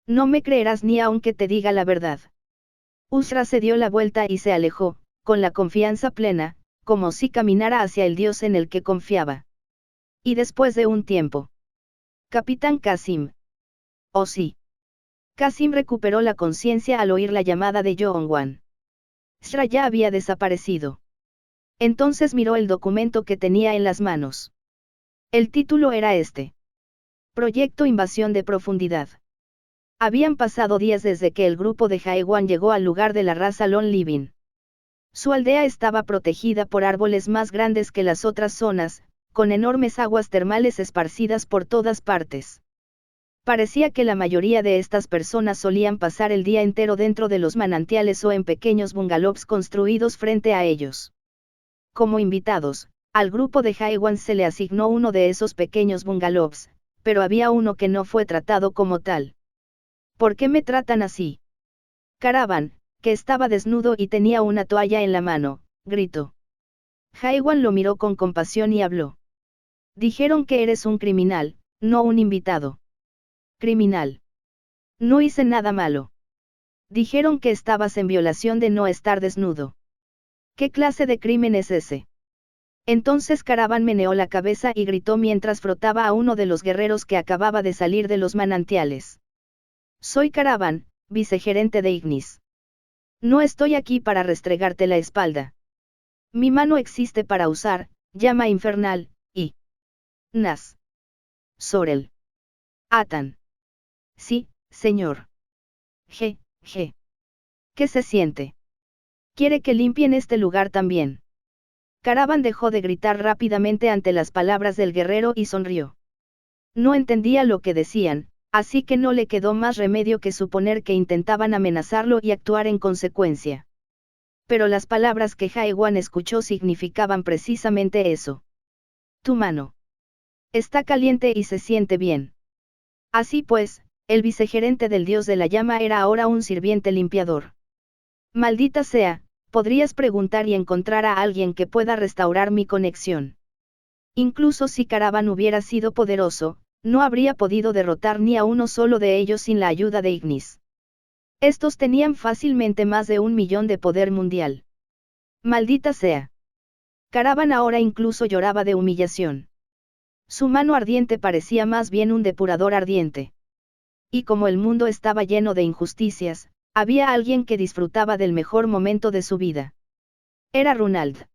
No me creerás ni aunque te diga la verdad. Usra se dio la vuelta y se alejó, con la confianza plena, como si caminara hacia el Dios en el que confiaba. Y después de un tiempo. Capitán Qasim. Oh sí. Qasim recuperó la conciencia al oír la llamada de Yoongwan. Sra ya había desaparecido. Entonces miró el documento que tenía en las manos. El título era este. Proyecto Invasión de Profundidad. Habían pasado días desde que el grupo de Jaewan llegó al lugar de la raza Lone Living. Su aldea estaba protegida por árboles más grandes que las otras zonas, con enormes aguas termales esparcidas por todas partes. Parecía que la mayoría de estas personas solían pasar el día entero dentro de los manantiales o en pequeños bungalows construidos frente a ellos. Como invitados, al grupo de Jaewan se le asignó uno de esos pequeños bungalows, pero había uno que no fue tratado como tal. ¿Por qué me tratan así? Caravan, que estaba desnudo y tenía una toalla en la mano, gritó. Jaewan lo miró con compasión y habló. Dijeron que eres un criminal, no un invitado. Criminal. No hice nada malo. Dijeron que estabas en violación de no estar desnudo. ¿Qué clase de crimen es ese? Entonces Caravan meneó la cabeza y gritó mientras frotaba a uno de los guerreros que acababa de salir de los manantiales. Soy Caravan, vicegerente de Ignis. No estoy aquí para restregarte la espalda. Mi mano existe para usar, llama infernal, y... Nas. Sorel. Atan. Sí, señor. G. ¿Qué se siente? ¿Quiere que limpien este lugar también? Caravan dejó de gritar rápidamente ante las palabras del guerrero y sonrió. No entendía lo que decían, así que no le quedó más remedio que suponer que intentaban amenazarlo y actuar en consecuencia. Pero las palabras que Jaewan escuchó significaban precisamente eso. Tu mano. Está caliente y se siente bien. Así pues, el vicegerente del dios de la llama era ahora un sirviente limpiador. Maldita sea, podrías preguntar y encontrar a alguien que pueda restaurar mi conexión. Incluso si Caravan hubiera sido poderoso, no habría podido derrotar ni a uno solo de ellos sin la ayuda de Ignis. Estos tenían fácilmente más de 1 millón de poder mundial. Maldita sea. Caravan ahora incluso lloraba de humillación. Su mano ardiente parecía más bien un depurador ardiente. Y como el mundo estaba lleno de injusticias, había alguien que disfrutaba del mejor momento de su vida. Era Runald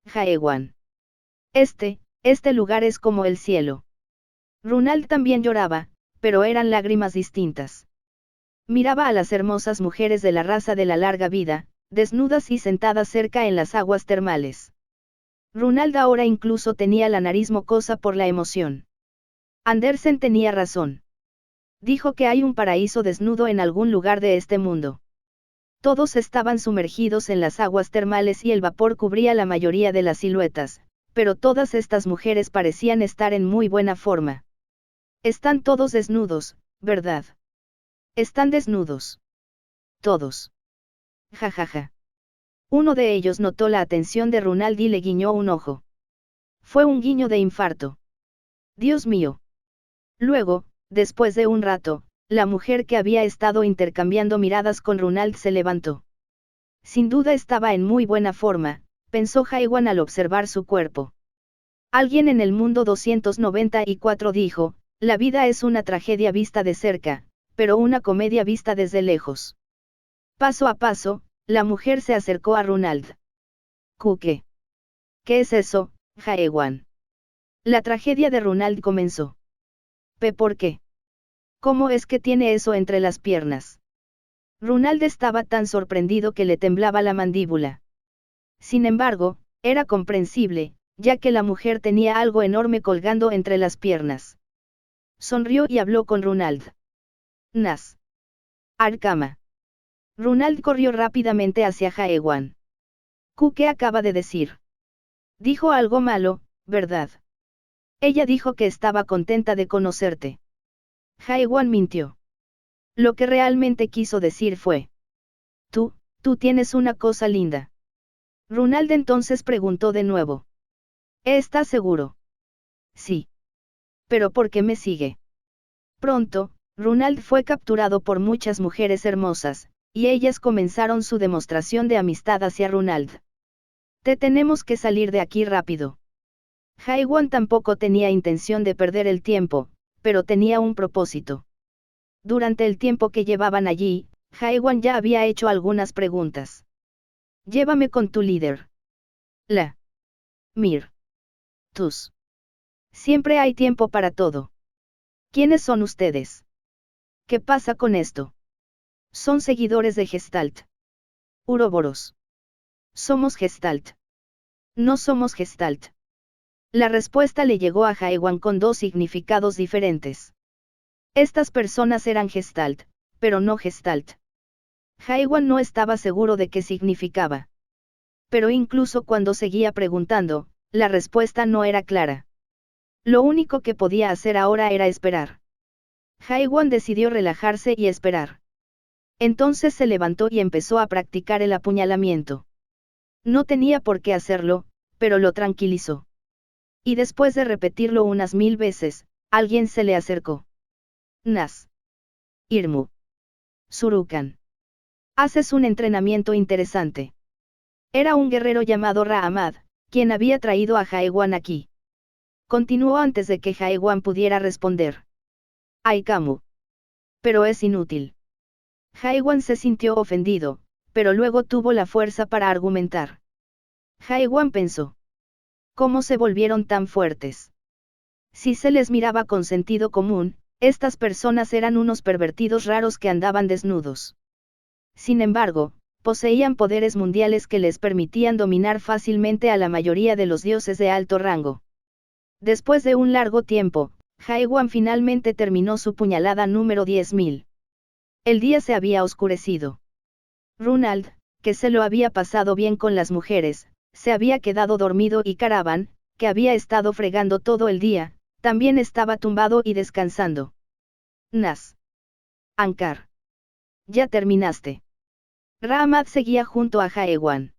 Jaewan. Este lugar es como el cielo. Runald también lloraba, pero eran lágrimas distintas. Miraba a las hermosas mujeres de la raza de la larga vida, desnudas y sentadas cerca en las aguas termales. Runald ahora incluso tenía la nariz mocosa por la emoción. Andersen tenía razón. Dijo que hay un paraíso desnudo en algún lugar de este mundo. Todos estaban sumergidos en las aguas termales y el vapor cubría la mayoría de las siluetas, pero todas estas mujeres parecían estar en muy buena forma. Están todos desnudos, ¿verdad? Están desnudos. Todos. Jajaja. Uno de ellos notó la atención de Runald y le guiñó un ojo. Fue un guiño de infarto. Dios mío. Luego, después de un rato, la mujer que había estado intercambiando miradas con Runald se levantó. Sin duda estaba en muy buena forma, pensó Jaewan al observar su cuerpo. Alguien en el mundo 294 dijo, la vida es una tragedia vista de cerca, pero una comedia vista desde lejos. Paso a paso, la mujer se acercó a Runald. ¿Qué? ¿Qué es eso, Jaewan? La tragedia de Runald comenzó. ¿Por qué? ¿Cómo es que tiene eso entre las piernas? Runald estaba tan sorprendido que le temblaba la mandíbula. Sin embargo, era comprensible, ya que la mujer tenía algo enorme colgando entre las piernas. Sonrió y habló con Runald. Nas. Arkama. Runald corrió rápidamente hacia Jaewan. ¿Qué acaba de decir? Dijo algo malo, ¿verdad? Ella dijo que estaba contenta de conocerte. Jaewan mintió. Lo que realmente quiso decir fue. Tú tienes una cosa linda. Runald entonces preguntó de nuevo. ¿Estás seguro? Sí. ¿Pero por qué me sigue? Pronto, Runald fue capturado por muchas mujeres hermosas, y ellas comenzaron su demostración de amistad hacia Runald. Tenemos que salir de aquí rápido. Jaewan tampoco tenía intención de perder el tiempo, pero tenía un propósito. Durante el tiempo que llevaban allí, Jaewan ya había hecho algunas preguntas. Llévame con tu líder. Mir. Tus. Siempre hay tiempo para todo. ¿Quiénes son ustedes? ¿Qué pasa con esto? Son seguidores de Gestalt. Uroboros. Somos Gestalt. No somos Gestalt. La respuesta le llegó a Jaewan con dos significados diferentes. Estas personas eran Gestalt, pero no Gestalt. Jaewan no estaba seguro de qué significaba. Pero incluso cuando seguía preguntando, la respuesta no era clara. Lo único que podía hacer ahora era esperar. Jaewan decidió relajarse y esperar. Entonces se levantó y empezó a practicar el apuñalamiento. No tenía por qué hacerlo, pero lo tranquilizó. Y después de repetirlo unas 1000 veces, alguien se le acercó. Nas. Irmu. Surukan. Haces un entrenamiento interesante. Era un guerrero llamado Rahamad, quien había traído a Jaewan aquí. Continuó antes de que Jaewan pudiera responder. Aikamu. Pero es inútil. Jaewan se sintió ofendido, pero luego tuvo la fuerza para argumentar. Jaewan pensó. ¿Cómo se volvieron tan fuertes? Si se les miraba con sentido común, estas personas eran unos pervertidos raros que andaban desnudos. Sin embargo, poseían poderes mundiales que les permitían dominar fácilmente a la mayoría de los dioses de alto rango. Después de un largo tiempo, Jaewan finalmente terminó su puñalada número 10.000. El día se había oscurecido. Runald, que se lo había pasado bien con las mujeres, se había quedado dormido y Caravan, que había estado fregando todo el día, también estaba tumbado y descansando. Nas. Ankar. Ya terminaste. Rahamad seguía junto a Jaewan.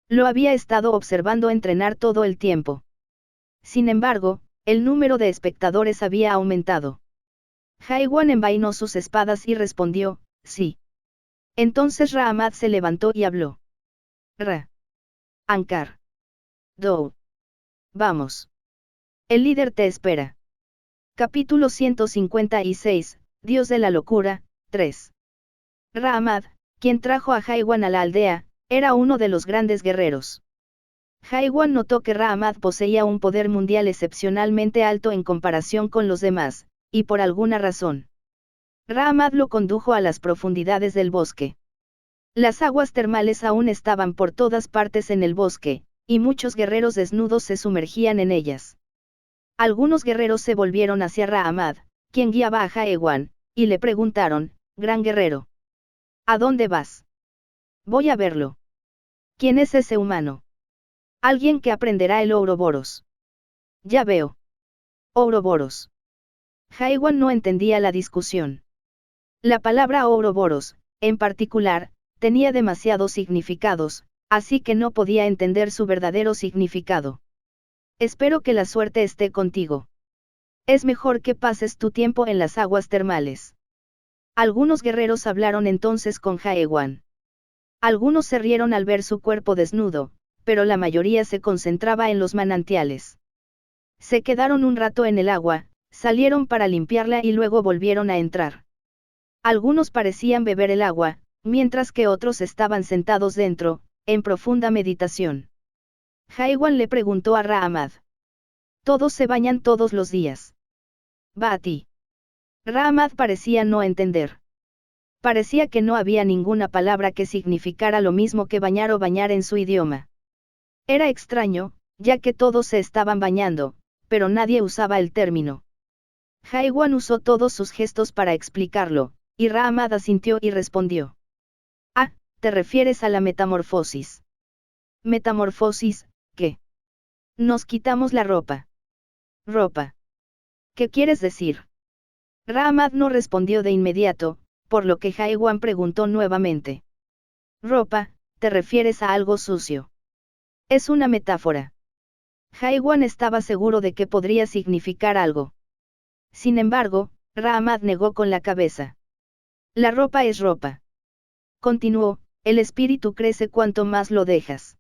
Lo había estado observando entrenar todo el tiempo. Sin embargo, el número de espectadores había aumentado. Haiwan envainó sus espadas y respondió, sí. Entonces Ra-Amad se levantó y habló. Ra. Ankar. Dou. Vamos. El líder te espera. Capítulo 156, Dios de la locura, 3. Ra-Amad, quien trajo a Haiwan a la aldea, era uno de los grandes guerreros. Haiwan notó que Ra-Amad poseía un poder mundial excepcionalmente alto en comparación con los demás, y por alguna razón. Ra-Amad lo condujo a las profundidades del bosque. Las aguas termales aún estaban por todas partes en el bosque, y muchos guerreros desnudos se sumergían en ellas. Algunos guerreros se volvieron hacia Ra-Amad, quien guiaba a Haiwan, y le preguntaron, «Gran guerrero. ¿A dónde vas?» «Voy a verlo». «¿Quién es ese humano?» «Alguien que aprenderá el Ouroboros». «Ya veo». «Ouroboros». Haiwan no entendía la discusión. La palabra Ouroboros, en particular, tenía demasiados significados, así que no podía entender su verdadero significado. «Espero que la suerte esté contigo. Es mejor que pases tu tiempo en las aguas termales». Algunos guerreros hablaron entonces con Haiwan. Algunos se rieron al ver su cuerpo desnudo, pero la mayoría se concentraba en los manantiales. Se quedaron un rato en el agua, salieron para limpiarla y luego volvieron a entrar. Algunos parecían beber el agua, mientras que otros estaban sentados dentro, en profunda meditación. Haiwan le preguntó a Ra-Amad. «Todos se bañan todos los días. ¿Va a ti?» Ra-Amad parecía no entender. Parecía que no había ninguna palabra que significara lo mismo que bañar o bañar en su idioma. Era extraño, ya que todos se estaban bañando, pero nadie usaba el término. Haiwan usó todos sus gestos para explicarlo, y Ra-Amad asintió y respondió. «Ah, ¿te refieres a la metamorfosis?» «¿Metamorfosis, qué?» «Nos quitamos la ropa». «¿Ropa? ¿Qué quieres decir?» Ra-Amad no respondió de inmediato, por lo que Haiwan preguntó nuevamente. «Ropa, ¿te refieres a algo sucio?» «Es una metáfora». Haiwan estaba seguro de que podría significar algo. Sin embargo, Ra-Amad negó con la cabeza. «La ropa es ropa». Continuó, «el espíritu crece cuanto más lo dejas.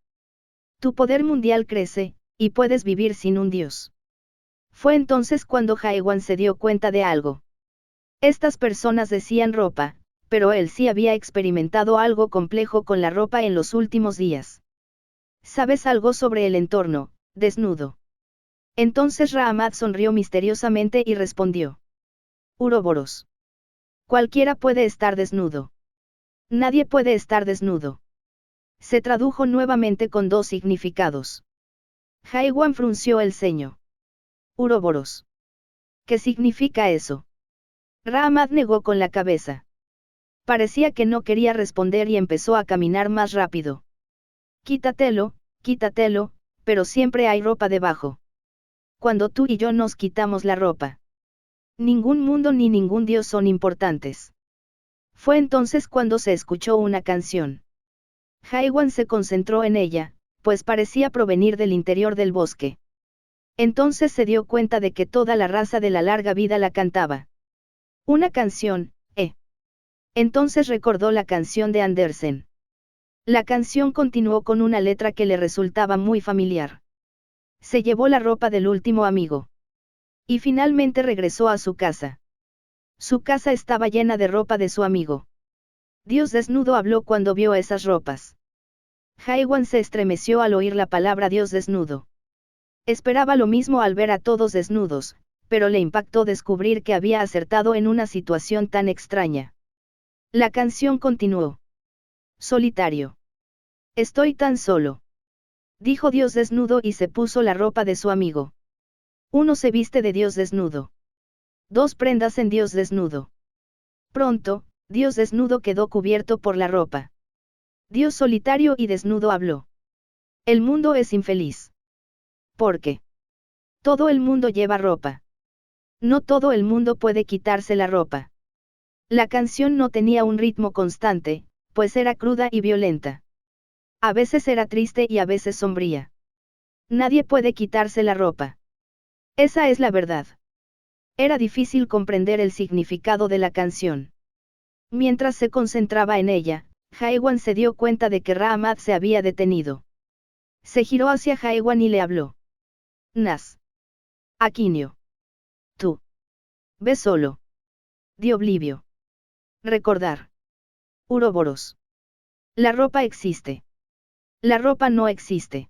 Tu poder mundial crece, y puedes vivir sin un dios». Fue entonces cuando Haiwan se dio cuenta de algo. Estas personas decían ropa, pero él sí había experimentado algo complejo con la ropa en los últimos días. «¿Sabes algo sobre el entorno, desnudo?» Entonces Ra-Amad sonrió misteriosamente y respondió. «Ouroboros. Cualquiera puede estar desnudo. Nadie puede estar desnudo». Se tradujo nuevamente con dos significados. Haiwan frunció el ceño. «Ouroboros. ¿Qué significa eso?» Ra-Amad negó con la cabeza. Parecía que no quería responder y empezó a caminar más rápido. «Quítatelo, quítatelo, pero siempre hay ropa debajo. Cuando tú y yo nos quitamos la ropa. Ningún mundo ni ningún dios son importantes». Fue entonces cuando se escuchó una canción. Haiwan se concentró en ella, pues parecía provenir del interior del bosque. Entonces se dio cuenta de que toda la raza de la larga vida la cantaba. Una canción, Entonces recordó la canción de Andersen. La canción continuó con una letra que le resultaba muy familiar. Se llevó la ropa del último amigo. Y finalmente regresó a su casa. Su casa estaba llena de ropa de su amigo. Dios desnudo habló cuando vio esas ropas. Haiwan se estremeció al oír la palabra Dios desnudo. Esperaba lo mismo al ver a todos desnudos, pero le impactó descubrir que había acertado en una situación tan extraña. La canción continuó. «Solitario. Estoy tan solo», dijo Dios desnudo y se puso la ropa de su amigo. Uno se viste de Dios desnudo. Dos prendas en Dios desnudo. Pronto, Dios desnudo quedó cubierto por la ropa. Dios solitario y desnudo habló. «El mundo es infeliz. ¿Por qué? Todo el mundo lleva ropa. No todo el mundo puede quitarse la ropa». La canción no tenía un ritmo constante, pues era cruda y violenta. A veces era triste y a veces sombría. «Nadie puede quitarse la ropa. Esa es la verdad. Era difícil comprender el significado de la canción. Mientras se concentraba en ella, Jaewan se dio cuenta de que Ra-Ahmad se había detenido. Se giró hacia Jaewan y le habló. Nas. Aquinio. Tú. Ve solo. Dioblivio. Recordar. Uroboros. La ropa existe. La ropa no existe.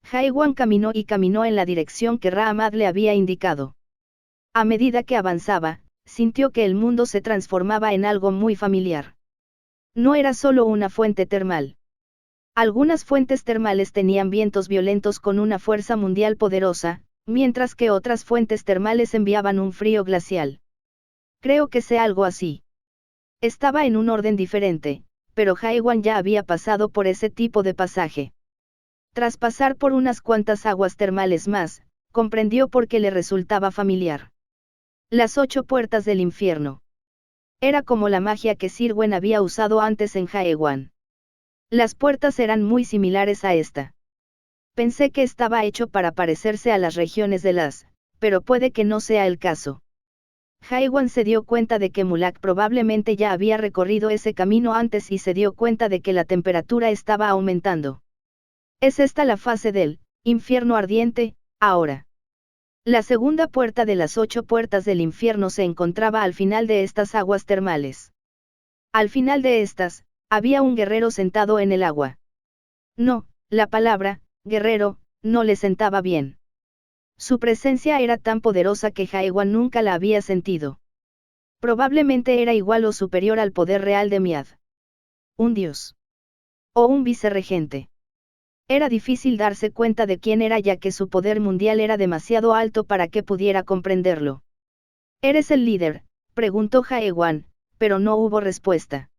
Jaewan caminó y caminó en la dirección que Ra-Ahmad le había indicado. A medida que avanzaba, sintió que el mundo se transformaba en algo muy familiar. No era solo una fuente termal. Algunas fuentes termales tenían vientos violentos con una fuerza mundial poderosa, mientras que otras fuentes termales enviaban un frío glacial. Creo que sea algo así. Estaba en un orden diferente, pero Jaewan ya había pasado por ese tipo de pasaje. Tras pasar por unas cuantas aguas termales más, comprendió por qué le resultaba familiar. Las 8 puertas del infierno. Era como la magia que Sirwen había usado antes en Jaewan. Las puertas eran muy similares a esta. Pensé que estaba hecho para parecerse a las regiones de las, pero puede que no sea el caso. Jaewan se dio cuenta de que Mulak probablemente ya había recorrido ese camino antes y se dio cuenta de que la temperatura estaba aumentando. Es esta la fase del infierno ardiente, ahora. La segunda puerta de las 8 puertas del infierno se encontraba al final de estas aguas termales. Al final de estas, había un guerrero sentado en el agua. No, la palabra, guerrero, no le sentaba bien. Su presencia era tan poderosa que Jaewan nunca la había sentido. Probablemente era igual o superior al poder real de Miad. Un dios. O un vicerregente. Era difícil darse cuenta de quién era ya que su poder mundial era demasiado alto para que pudiera comprenderlo. ¿Eres el líder?, preguntó Jaewan, pero no hubo respuesta.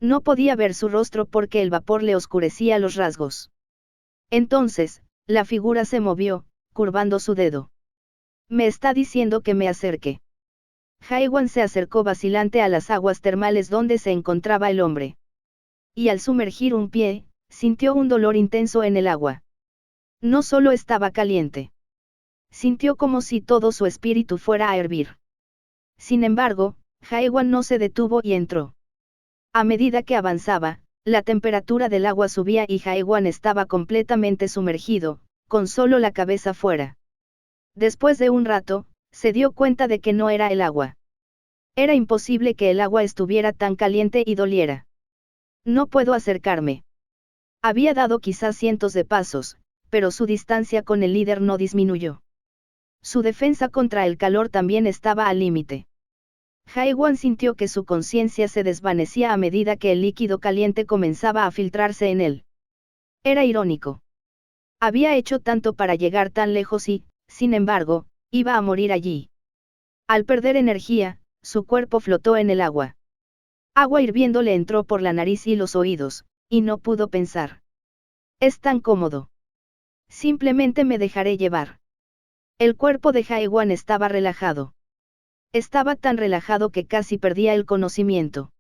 No podía ver su rostro porque el vapor le oscurecía los rasgos. Entonces, la figura se movió, curvando su dedo. Me está diciendo que me acerque. Jaewan se acercó vacilante a las aguas termales donde se encontraba el hombre. Y al sumergir un pie, sintió un dolor intenso en el agua. No solo estaba caliente. Sintió como si todo su espíritu fuera a hervir. Sin embargo, Jaewan no se detuvo y entró. A medida que avanzaba, la temperatura del agua subía y Jaewan estaba completamente sumergido, con solo la cabeza fuera. Después de un rato, se dio cuenta de que no era el agua. Era imposible que el agua estuviera tan caliente y doliera. No puedo acercarme. Había dado quizás cientos de pasos, pero su distancia con el líder no disminuyó. Su defensa contra el calor también estaba al límite. Jaewan sintió que su conciencia se desvanecía a medida que el líquido caliente comenzaba a filtrarse en él. Era irónico. Había hecho tanto para llegar tan lejos y, sin embargo, iba a morir allí. Al perder energía, su cuerpo flotó en el agua. Agua hirviendo le entró por la nariz y los oídos, y no pudo pensar. Es tan cómodo. Simplemente me dejaré llevar. El cuerpo de Jaewan estaba relajado. Estaba tan relajado que casi perdía el conocimiento.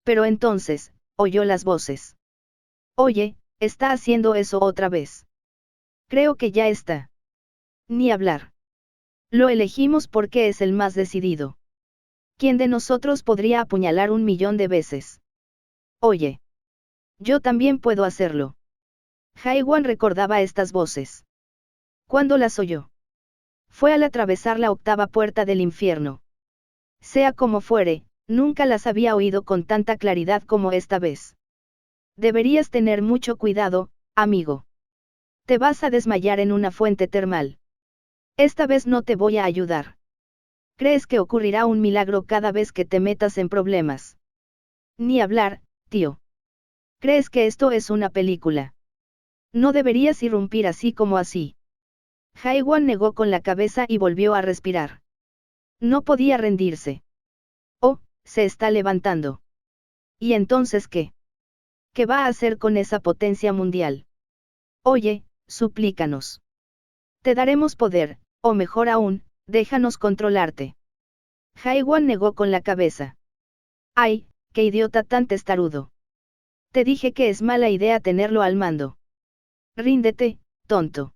Pero entonces, oyó las voces. Oye, está haciendo eso otra vez. Creo que ya está. Ni hablar. Lo elegimos porque es el más decidido. ¿Quién de nosotros podría apuñalar 1.000.000 de veces? Oye. Yo también puedo hacerlo. Jaewan recordaba estas voces. ¿Cuándo las oyó? Fue al atravesar la 8ª puerta del infierno. Sea como fuere, nunca las había oído con tanta claridad como esta vez. Deberías tener mucho cuidado, amigo. Te vas a desmayar en una fuente termal. Esta vez no te voy a ayudar. ¿Crees que ocurrirá un milagro cada vez que te metas en problemas? Ni hablar, tío. ¿Crees que esto es una película? No deberías irrumpir así como así. Jaewan negó con la cabeza y volvió a respirar. No podía rendirse. Oh, se está levantando. ¿Y entonces qué? ¿Qué va a hacer con esa potencia mundial? Oye, suplícanos. Te daremos poder, o mejor aún, déjanos controlarte. Jaewan negó con la cabeza. ¡Ay, qué idiota tan testarudo! Te dije que es mala idea tenerlo al mando. Ríndete, tonto.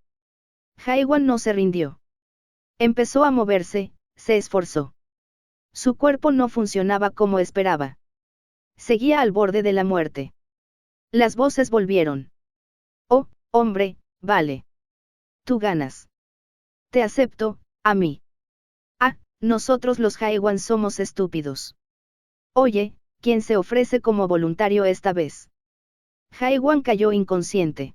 Jaewan no se rindió. Empezó a moverse, se esforzó. Su cuerpo no funcionaba como esperaba. Seguía al borde de la muerte. Las voces volvieron. Oh, hombre, vale. Tú ganas. Te acepto, a mí. Ah, nosotros los Jaewan somos estúpidos. Oye, ¿quién se ofrece como voluntario esta vez? Jaewan cayó inconsciente.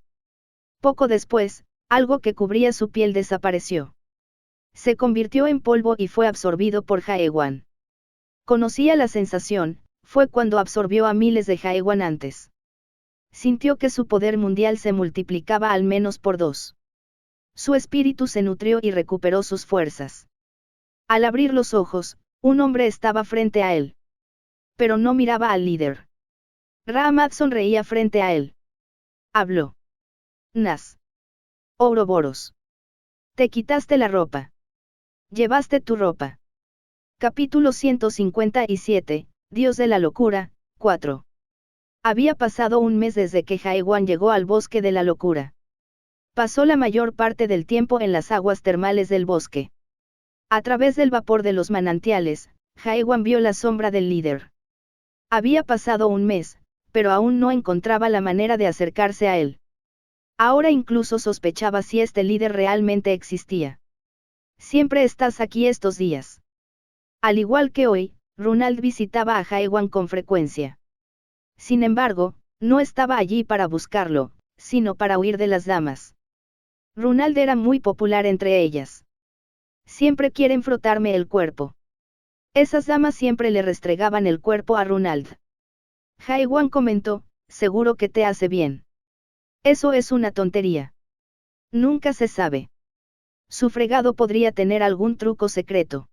Poco después, algo que cubría su piel desapareció. Se convirtió en polvo y fue absorbido por Jaewan. Conocía la sensación, fue cuando absorbió a miles de Jaewan antes. Sintió que su poder mundial se multiplicaba al menos por 2. Su espíritu se nutrió y recuperó sus fuerzas. Al abrir los ojos, un hombre estaba frente a él. Pero no miraba al líder. Rahamad sonreía frente a él. Habló. Nas. Ouroboros. Te quitaste la ropa. Llevaste tu ropa. Capítulo 157, Dios de la locura, 4. Había pasado un mes desde que Jaewan llegó al bosque de la locura. Pasó la mayor parte del tiempo en las aguas termales del bosque. A través del vapor de los manantiales, Jaewan vio la sombra del líder. Había pasado un mes, pero aún no encontraba la manera de acercarse a él. Ahora incluso sospechaba si este líder realmente existía. Siempre estás aquí estos días. Al igual que hoy, Runald visitaba a Jaewan con frecuencia. Sin embargo, no estaba allí para buscarlo, sino para huir de las damas. Runald era muy popular entre ellas. Siempre quieren frotarme el cuerpo. Esas damas siempre le restregaban el cuerpo a Runald. Jaewan comentó, seguro que te hace bien. Eso es una tontería. Nunca se sabe. Su fregado podría tener algún truco secreto.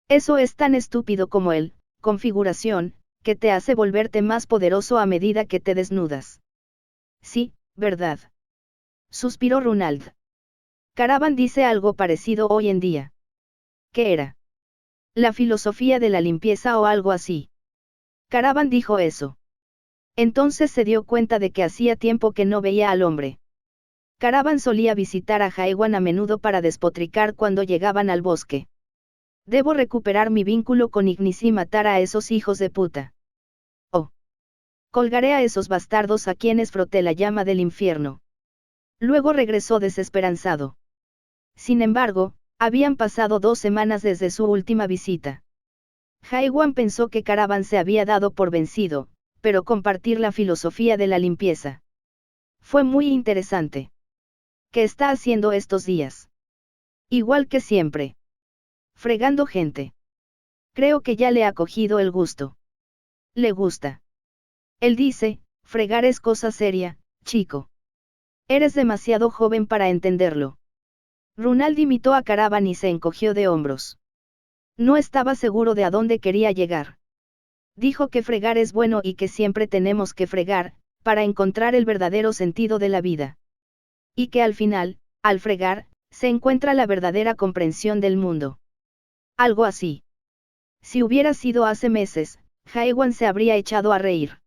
Eso es tan estúpido como él, configuración, que te hace volverte más poderoso a medida que te desnudas. Sí, verdad. Suspiró Runald. Caravan dice algo parecido hoy en día. ¿Qué era? La filosofía de la limpieza o algo así. Caravan dijo eso. Entonces se dio cuenta de que hacía tiempo que no veía al hombre. Caravan solía visitar a Jaewan a menudo para despotricar cuando llegaban al bosque. Debo recuperar mi vínculo con Ignis y matar a esos hijos de puta. Oh. Colgaré a esos bastardos a quienes froté la llama del infierno. Luego regresó desesperanzado. Sin embargo, habían pasado 2 semanas desde su última visita. Jaewan pensó que Caravan se había dado por vencido, pero compartir la filosofía de la limpieza. Fue muy interesante. ¿Qué está haciendo estos días? Igual que siempre. Fregando gente. Creo que ya le ha cogido el gusto. Le gusta. Él dice, fregar es cosa seria, chico. Eres demasiado joven para entenderlo. Runald imitó a Caravan y se encogió de hombros. No estaba seguro de a dónde quería llegar. Dijo que fregar es bueno y que siempre tenemos que fregar, para encontrar el verdadero sentido de la vida. Y que al final, al fregar, se encuentra la verdadera comprensión del mundo. Algo así. Si hubiera sido hace meses, Jaewan se habría echado a reír.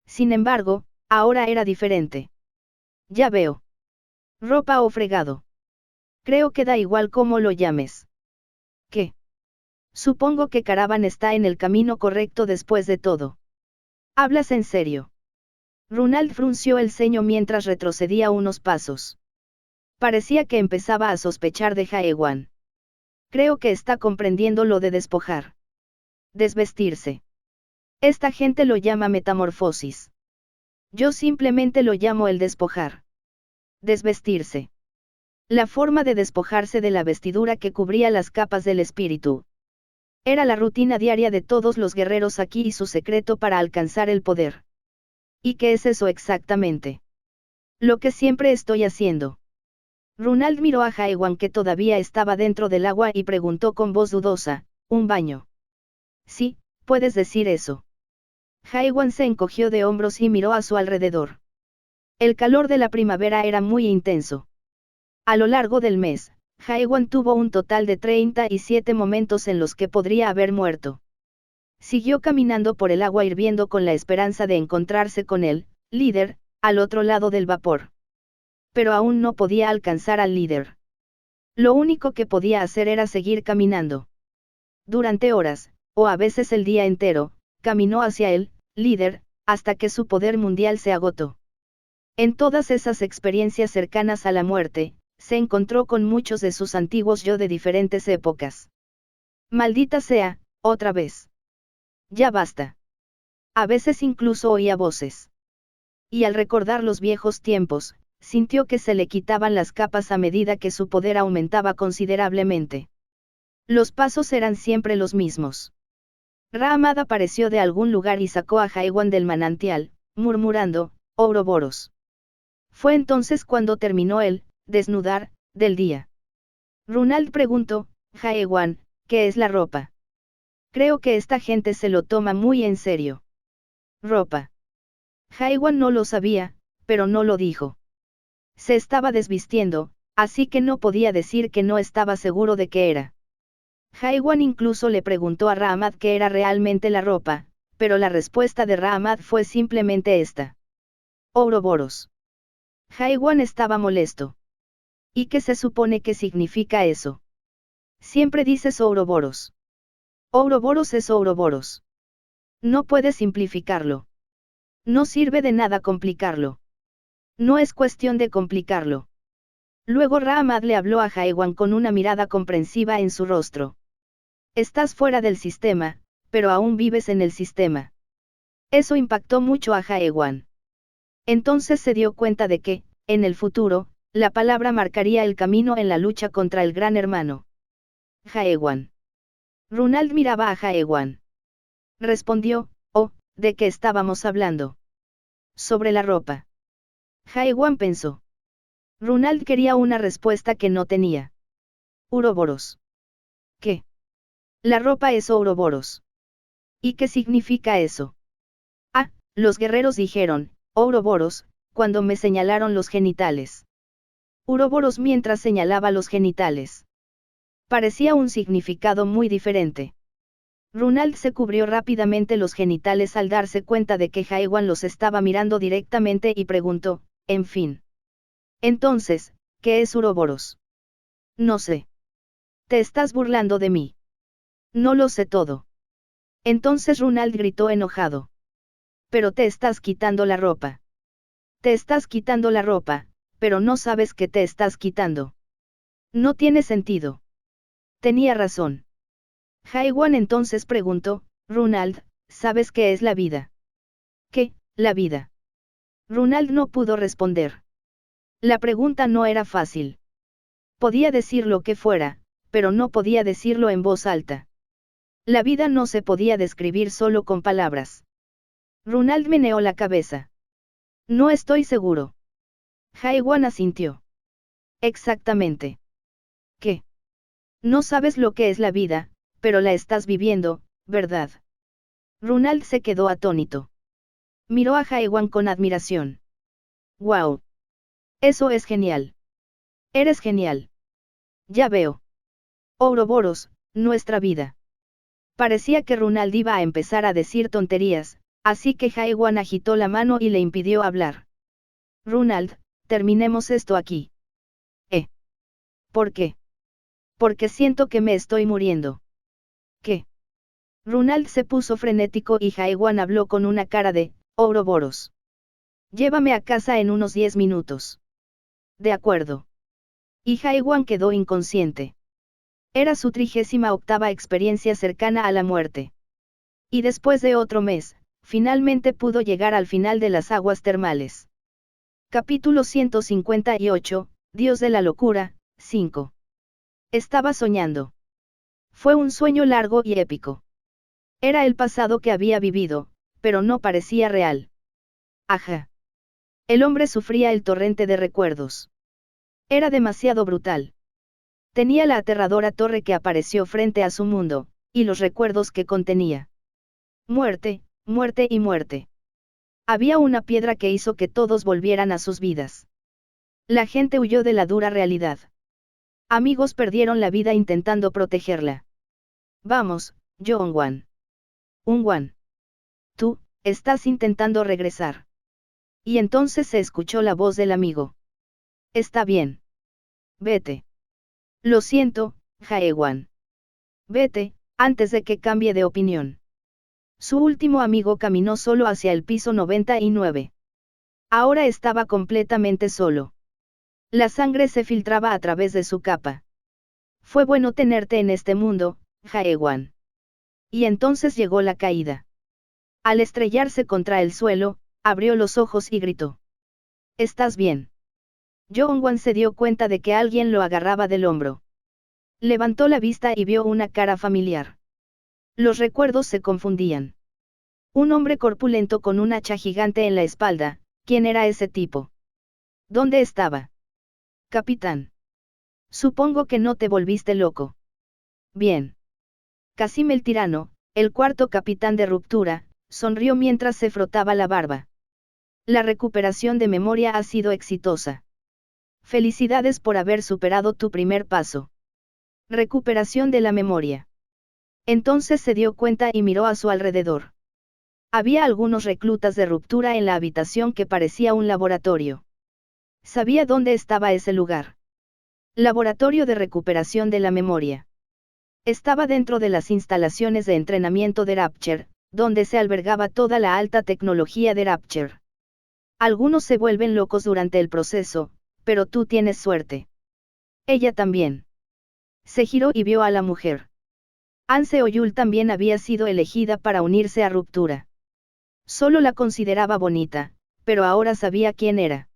Sin embargo, ahora era diferente. Ya veo. Ropa o fregado. Creo que da igual cómo lo llames. ¿Qué? Supongo que Caravan está en el camino correcto después de todo. ¿Hablas en serio? Runald frunció el ceño mientras retrocedía unos pasos. Parecía que empezaba a sospechar de Jaewan. Creo que está comprendiendo lo de despojar. Desvestirse. Esta gente lo llama metamorfosis. Yo simplemente lo llamo el despojar. Desvestirse. La forma de despojarse de la vestidura que cubría las capas del espíritu. Era la rutina diaria de todos los guerreros aquí y su secreto para alcanzar el poder. ¿Y qué es eso exactamente? Lo que siempre estoy haciendo. Runald miró a Jaewan que todavía estaba dentro del agua y preguntó con voz dudosa, ¿un baño? Sí, puedes decir eso. Jaewan se encogió de hombros y miró a su alrededor. El calor de la primavera era muy intenso. A lo largo del mes, Jaewan tuvo un total de 37 momentos en los que podría haber muerto. Siguió caminando por el agua hirviendo con la esperanza de encontrarse con el líder, al otro lado del vapor. Pero aún no podía alcanzar al líder. Lo único que podía hacer era seguir caminando. Durante horas, o a veces el día entero, caminó hacia el líder, hasta que su poder mundial se agotó. En todas esas experiencias cercanas a la muerte, se encontró con muchos de sus antiguos yo de diferentes épocas. Maldita sea, otra vez. Ya basta. A veces incluso oía voces. Y al recordar los viejos tiempos, sintió que se le quitaban las capas a medida que su poder aumentaba considerablemente. Los pasos eran siempre los mismos. Ra-Ahmad apareció de algún lugar y sacó a Haiwan del manantial, murmurando, Ouroboros. Fue entonces cuando terminó el desnudar del día. Runald preguntó, Haiwan, ¿qué es la ropa? Creo que esta gente se lo toma muy en serio. Ropa. Haiwan no lo sabía, pero no lo dijo. Se estaba desvistiendo, así que no podía decir que no estaba seguro de qué era. Haiwan incluso le preguntó a Ra-Ahmad qué era realmente la ropa, pero la respuesta de Ra-Ahmad fue simplemente esta. Ouroboros. Haiwan estaba molesto. ¿Y qué se supone que significa eso? Siempre dices Ouroboros. Ouroboros es Ouroboros. No puedes simplificarlo. No sirve de nada complicarlo. No es cuestión de complicarlo. Luego Ra-Ahmad le habló a Haiwan con una mirada comprensiva en su rostro. Estás fuera del sistema, pero aún vives en el sistema. Eso impactó mucho a Haiwan. Entonces se dio cuenta de que, en el futuro, la palabra marcaría el camino en la lucha contra el Gran Hermano. Haiwan. Runald miraba a Haiwan. Respondió, oh, ¿de qué estábamos hablando? Sobre la ropa. Haiwan pensó. Runald quería una respuesta que no tenía. Ouroboros. ¿Qué? La ropa es Ouroboros. ¿Y qué significa eso? Ah, los guerreros dijeron, Ouroboros, cuando me señalaron los genitales. Ouroboros mientras señalaba los genitales. Parecía un significado muy diferente. Runald se cubrió rápidamente los genitales al darse cuenta de que Haiwan los estaba mirando directamente y preguntó, en fin. Entonces, ¿qué es Ouroboros? No sé. Te estás burlando de mí. No lo sé todo. Entonces Runald gritó enojado. Pero te estás quitando la ropa. Te estás quitando la ropa, pero no sabes que te estás quitando. No tiene sentido. Tenía razón. Haiwan entonces preguntó, Runald, ¿sabes qué es la vida? ¿Qué, la vida? Runald no pudo responder. La pregunta no era fácil. Podía decir lo que fuera, pero no podía decirlo en voz alta. La vida no se podía describir solo con palabras. Runald meneó la cabeza. No estoy seguro. Haiwan asintió. Exactamente. ¿Qué? No sabes lo que es la vida, pero la estás viviendo, ¿verdad? Runald se quedó atónito. Miró a Haiwan con admiración. ¡Wow! Eso es genial. Eres genial. Ya veo. Ouroboros, nuestra vida. Parecía que Runald iba a empezar a decir tonterías, así que Haiwan agitó la mano y le impidió hablar. Runald, terminemos esto aquí. ¿Por qué? Porque siento que me estoy muriendo. ¿Qué? Runald se puso frenético y Haiwan habló con una cara de, Ouroboros. Llévame a casa en unos 10 minutos. De acuerdo. Y Haiwan quedó inconsciente. Era su 38ª experiencia cercana a la muerte. Y después de otro mes, finalmente pudo llegar al final de las aguas termales. Capítulo 158, Dios de la locura, 5. Estaba soñando. Fue un sueño largo y épico. Era el pasado que había vivido, pero no parecía real. Ajá. El hombre sufría el torrente de recuerdos. Era demasiado brutal. Tenía la aterradora torre que apareció frente a su mundo, y los recuerdos que contenía. Muerte, muerte y muerte. Había una piedra que hizo que todos volvieran a sus vidas. La gente huyó de la dura realidad. Amigos perdieron la vida intentando protegerla. Vamos, Jong-wan. Un-wan. Tú, estás intentando regresar. Y entonces se escuchó la voz del amigo. Está bien. Vete. Lo siento, Jaewan. Vete, antes de que cambie de opinión. Su último amigo caminó solo hacia el piso 99. Ahora estaba completamente solo. La sangre se filtraba a través de su capa. Fue bueno tenerte en este mundo, Jaewan. Y entonces llegó la caída. Al estrellarse contra el suelo, abrió los ojos y gritó. ¿Estás bien? Jeongwon se dio cuenta de que alguien lo agarraba del hombro. Levantó la vista y vio una cara familiar. Los recuerdos se confundían. Un hombre corpulento con un hacha gigante en la espalda. ¿Quién era ese tipo? ¿Dónde estaba? Capitán. Supongo que no te volviste loco. Bien. Qasim el tirano, el cuarto capitán de Ruptura, sonrió mientras se frotaba la barba. La recuperación de memoria ha sido exitosa. Felicidades por haber superado tu primer paso. Recuperación de la memoria. Entonces se dio cuenta y miró a su alrededor. Había algunos reclutas de Ruptura en la habitación que parecía un laboratorio. Sabía dónde estaba ese lugar. Laboratorio de recuperación de la memoria. Estaba dentro de las instalaciones de entrenamiento de Rapture, donde se albergaba toda la alta tecnología de Rapture. Algunos se vuelven locos durante el proceso, pero tú tienes suerte. Ella también. Se giró y vio a la mujer. An Seoyul también había sido elegida para unirse a Ruptura. Solo la consideraba bonita, pero ahora sabía quién era.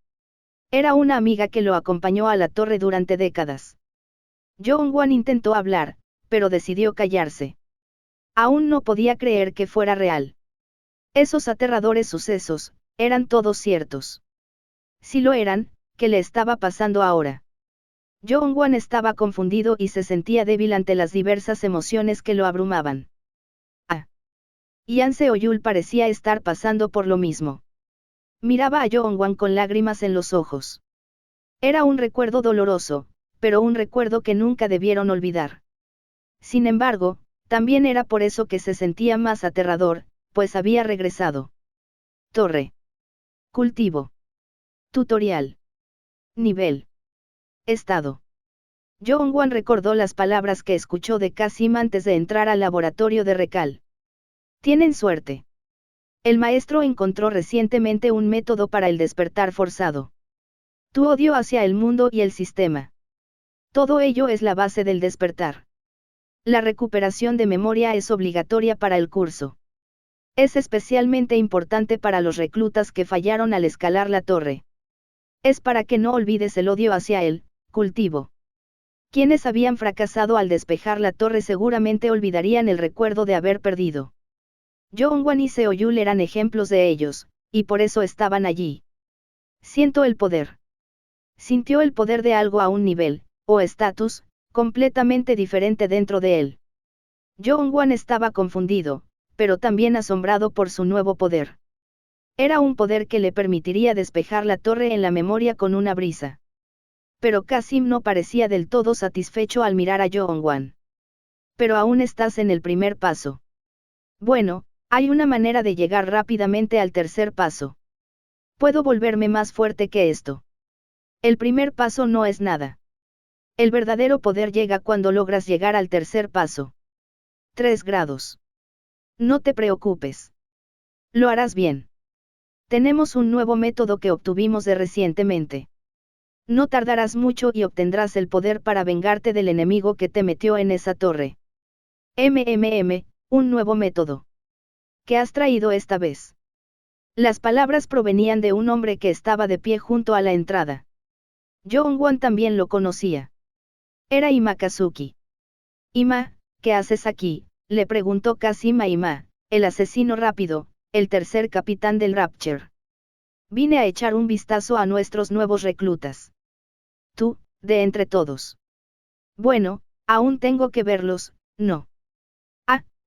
Era una amiga que lo acompañó a la torre durante décadas. Jeongwon intentó hablar, pero decidió callarse. Aún no podía creer que fuera real. Esos aterradores sucesos, eran todos ciertos. Si lo eran, ¿qué le estaba pasando ahora? Jeongwon estaba confundido y se sentía débil ante las diversas emociones que lo abrumaban. Y An Seoyul parecía estar pasando por lo mismo. Miraba a Jeongwon con lágrimas en los ojos. Era un recuerdo doloroso, pero un recuerdo que nunca debieron olvidar. Sin embargo, también era por eso que se sentía más aterrador, pues había regresado. Torre. Cultivo. Tutorial. Nivel. Estado. Jeongwon recordó las palabras que escuchó de Qasim antes de entrar al laboratorio de Recal. Tienen suerte. El maestro encontró recientemente un método para el despertar forzado. Tu odio hacia el mundo y el sistema. Todo ello es la base del despertar. La recuperación de memoria es obligatoria para el curso. Es especialmente importante para los reclutas que fallaron al escalar la torre. Es para que no olvides el odio hacia el cultivo. Quienes habían fracasado al despejar la torre seguramente olvidarían el recuerdo de haber perdido. Jeongwon y Seoyul eran ejemplos de ellos, y por eso estaban allí. Siento el poder. Sintió el poder de algo a un nivel, o estatus, completamente diferente dentro de él. Jeongwon estaba confundido, pero también asombrado por su nuevo poder. Era un poder que le permitiría despejar la torre en la memoria con una brisa. Pero Qasim no parecía del todo satisfecho al mirar a Jeongwon. Pero aún estás en el primer paso. Bueno, hay una manera de llegar rápidamente al tercer paso. Puedo volverme más fuerte que esto. El primer paso no es nada. El verdadero poder llega cuando logras llegar al tercer paso. 3 grados. No te preocupes. Lo harás bien. Tenemos un nuevo método que obtuvimos de recientemente. No tardarás mucho y obtendrás el poder para vengarte del enemigo que te metió en esa torre. Un nuevo método. ¿Qué has traído esta vez? Las palabras provenían de un hombre que estaba de pie junto a la entrada. Jeongwon también lo conocía. Era Ima Kazuki. Ima, ¿qué haces aquí?, le preguntó Qasim a Ima, el asesino rápido, el tercer capitán del Rapture. Vine a echar un vistazo a nuestros nuevos reclutas. Tú, de entre todos. Bueno, aún tengo que verlos, no.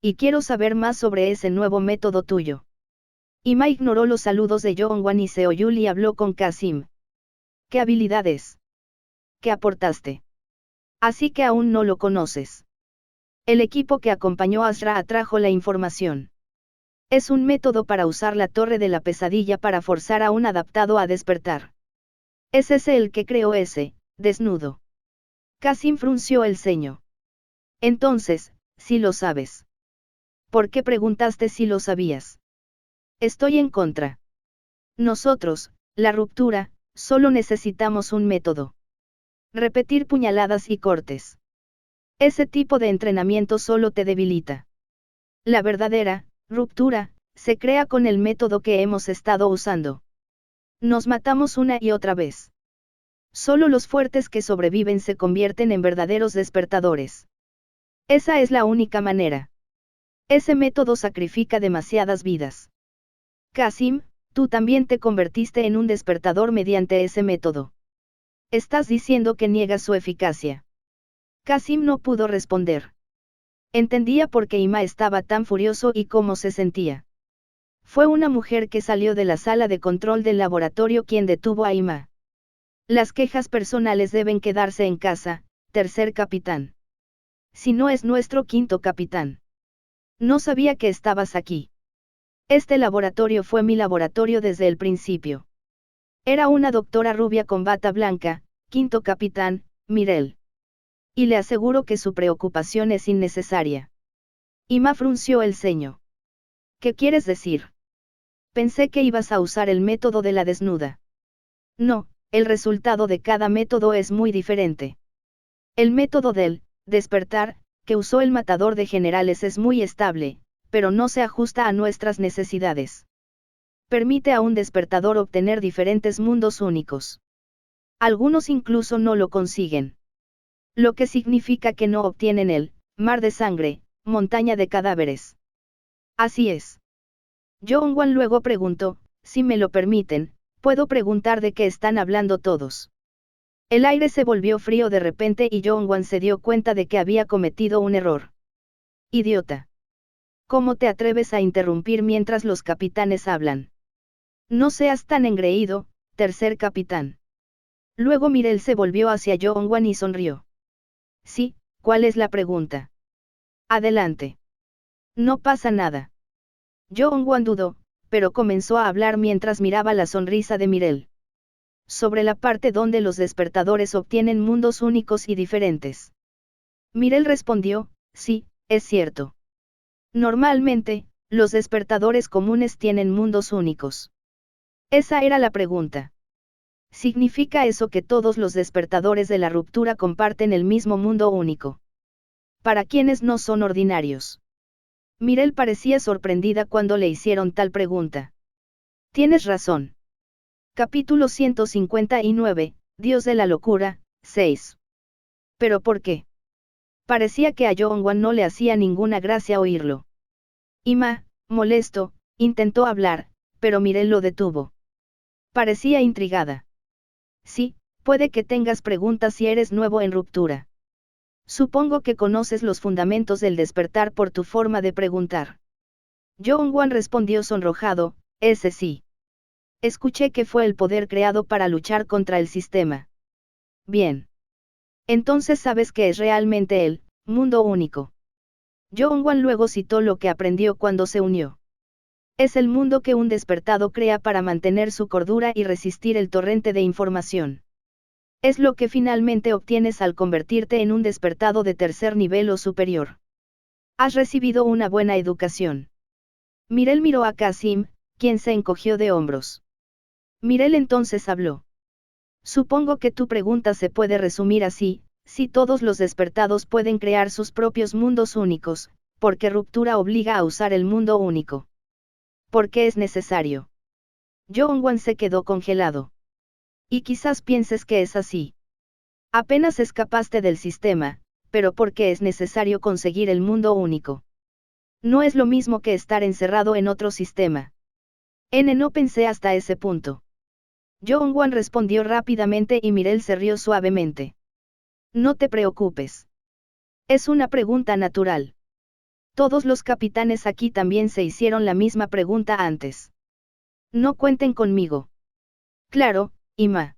Y quiero saber más sobre ese nuevo método tuyo. Ima ignoró los saludos de Jeongwon y Seoyul y habló con Qasim. ¿Qué habilidades? ¿Qué aportaste? Así que aún no lo conoces. El equipo que acompañó a Asra atrajo la información. Es un método para usar la torre de la pesadilla para forzar a un adaptado a despertar. ¿Es ese el que creó ese, desnudo? Kasim frunció el ceño. Entonces, sí lo sabes. ¿Por qué preguntaste si lo sabías? Estoy en contra. Nosotros, la ruptura, solo necesitamos un método. Repetir puñaladas y cortes. Ese tipo de entrenamiento solo te debilita. La verdadera ruptura se crea con el método que hemos estado usando. Nos matamos una y otra vez. Solo los fuertes que sobreviven se convierten en verdaderos despertadores. Esa es la única manera. Ese método sacrifica demasiadas vidas. Kasim, tú también te convertiste en un despertador mediante ese método. Estás diciendo que niegas su eficacia. Kasim no pudo responder. Entendía por qué Ima estaba tan furioso y cómo se sentía. Fue una mujer que salió de la sala de control del laboratorio quien detuvo a Ima. Las quejas personales deben quedarse en casa, tercer capitán. Si no es nuestro quinto capitán. No sabía que estabas aquí. Este laboratorio fue mi laboratorio desde el principio. Era una doctora rubia con bata blanca, quinto capitán, Mirel. Y le aseguro que su preocupación es innecesaria. Ima frunció el ceño. ¿Qué quieres decir? Pensé que ibas a usar el método de la desnuda. No, el resultado de cada método es muy diferente. El método del despertar, que usó el matador de generales es muy estable, pero no se ajusta a nuestras necesidades. Permite a un despertador obtener diferentes mundos únicos. Algunos incluso no lo consiguen. Lo que significa que no obtienen el mar de sangre, montaña de cadáveres. Así es. Jong-wan luego preguntó, si me lo permiten, ¿puedo preguntar de qué están hablando todos? El aire se volvió frío de repente y Jong-wan se dio cuenta de que había cometido un error. Idiota. ¿Cómo te atreves a interrumpir mientras los capitanes hablan? No seas tan engreído, tercer capitán. Luego Mirel se volvió hacia Jong-wan y sonrió. Sí, ¿cuál es la pregunta? Adelante. No pasa nada. Jong-wan dudó, pero comenzó a hablar mientras miraba la sonrisa de Mirel. Sobre la parte donde los despertadores obtienen mundos únicos y diferentes. Mirel respondió, sí, es cierto. Normalmente, los despertadores comunes tienen mundos únicos. Esa era la pregunta. ¿Significa eso que todos los despertadores de la ruptura comparten el mismo mundo único? Para quienes no son ordinarios. Mirel parecía sorprendida cuando le hicieron tal pregunta. Tienes razón. Capítulo 159, Dios de la locura, 6. ¿Pero por qué? Parecía que a Jong-wan no le hacía ninguna gracia oírlo. Ima, molesto, intentó hablar, pero Mirel lo detuvo. Parecía intrigada. Sí, puede que tengas preguntas si eres nuevo en ruptura. Supongo que conoces los fundamentos del despertar por tu forma de preguntar. Jong-wan respondió sonrojado, ese sí. Escuché que fue el poder creado para luchar contra el sistema. Bien. Entonces sabes que es realmente el mundo único. Jong-wan luego citó lo que aprendió cuando se unió. Es el mundo que un despertado crea para mantener su cordura y resistir el torrente de información. Es lo que finalmente obtienes al convertirte en un despertado de tercer nivel o superior. Has recibido una buena educación. Mirel miró a Kasim, quien se encogió de hombros. Mirel entonces habló. Supongo que tu pregunta se puede resumir así, si todos los despertados pueden crear sus propios mundos únicos, ¿por qué ruptura obliga a usar el mundo único? ¿Por qué es necesario? Jong-wan se quedó congelado. Y quizás pienses que es así. Apenas escapaste del sistema, pero ¿por qué es necesario conseguir el mundo único? No es lo mismo que estar encerrado en otro sistema. No pensé hasta ese punto. Jong-wan respondió rápidamente y Mirel se rió suavemente. No te preocupes. Es una pregunta natural. Todos los capitanes aquí también se hicieron la misma pregunta antes. No cuenten conmigo. Claro, Ima.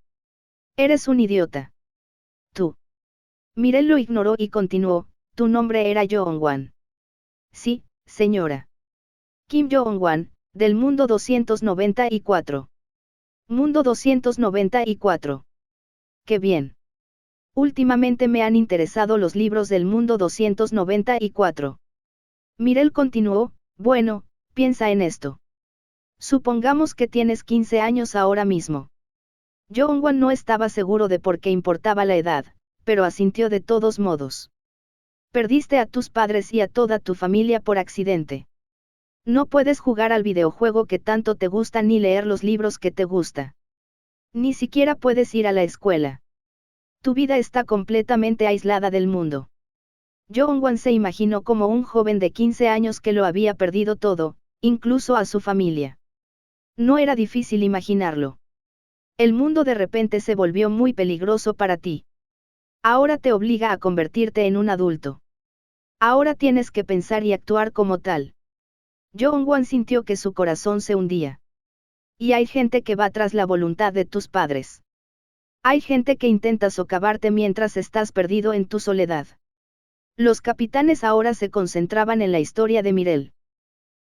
Eres un idiota. Tú. Mirel lo ignoró y continuó, tu nombre era Jong-wan. Sí, señora. Kim Jong-wan, del mundo 294. Mundo 294. Qué bien. Últimamente me han interesado los libros del mundo 294. Mirel continuó, bueno, piensa en esto. Supongamos que tienes 15 años ahora mismo. Jong-wan no estaba seguro de por qué importaba la edad, pero asintió de todos modos. Perdiste a tus padres y a toda tu familia por accidente. No puedes jugar al videojuego que tanto te gusta ni leer los libros que te gusta. Ni siquiera puedes ir a la escuela. Tu vida está completamente aislada del mundo. Jong-wan se imaginó como un joven de 15 años que lo había perdido todo, incluso a su familia. No era difícil imaginarlo. El mundo de repente se volvió muy peligroso para ti. Ahora te obliga a convertirte en un adulto. Ahora tienes que pensar y actuar como tal. Jong-wan sintió que su corazón se hundía. Y hay gente que va tras la voluntad de tus padres. Hay gente que intenta socavarte mientras estás perdido en tu soledad. Los capitanes ahora se concentraban en la historia de Mirel.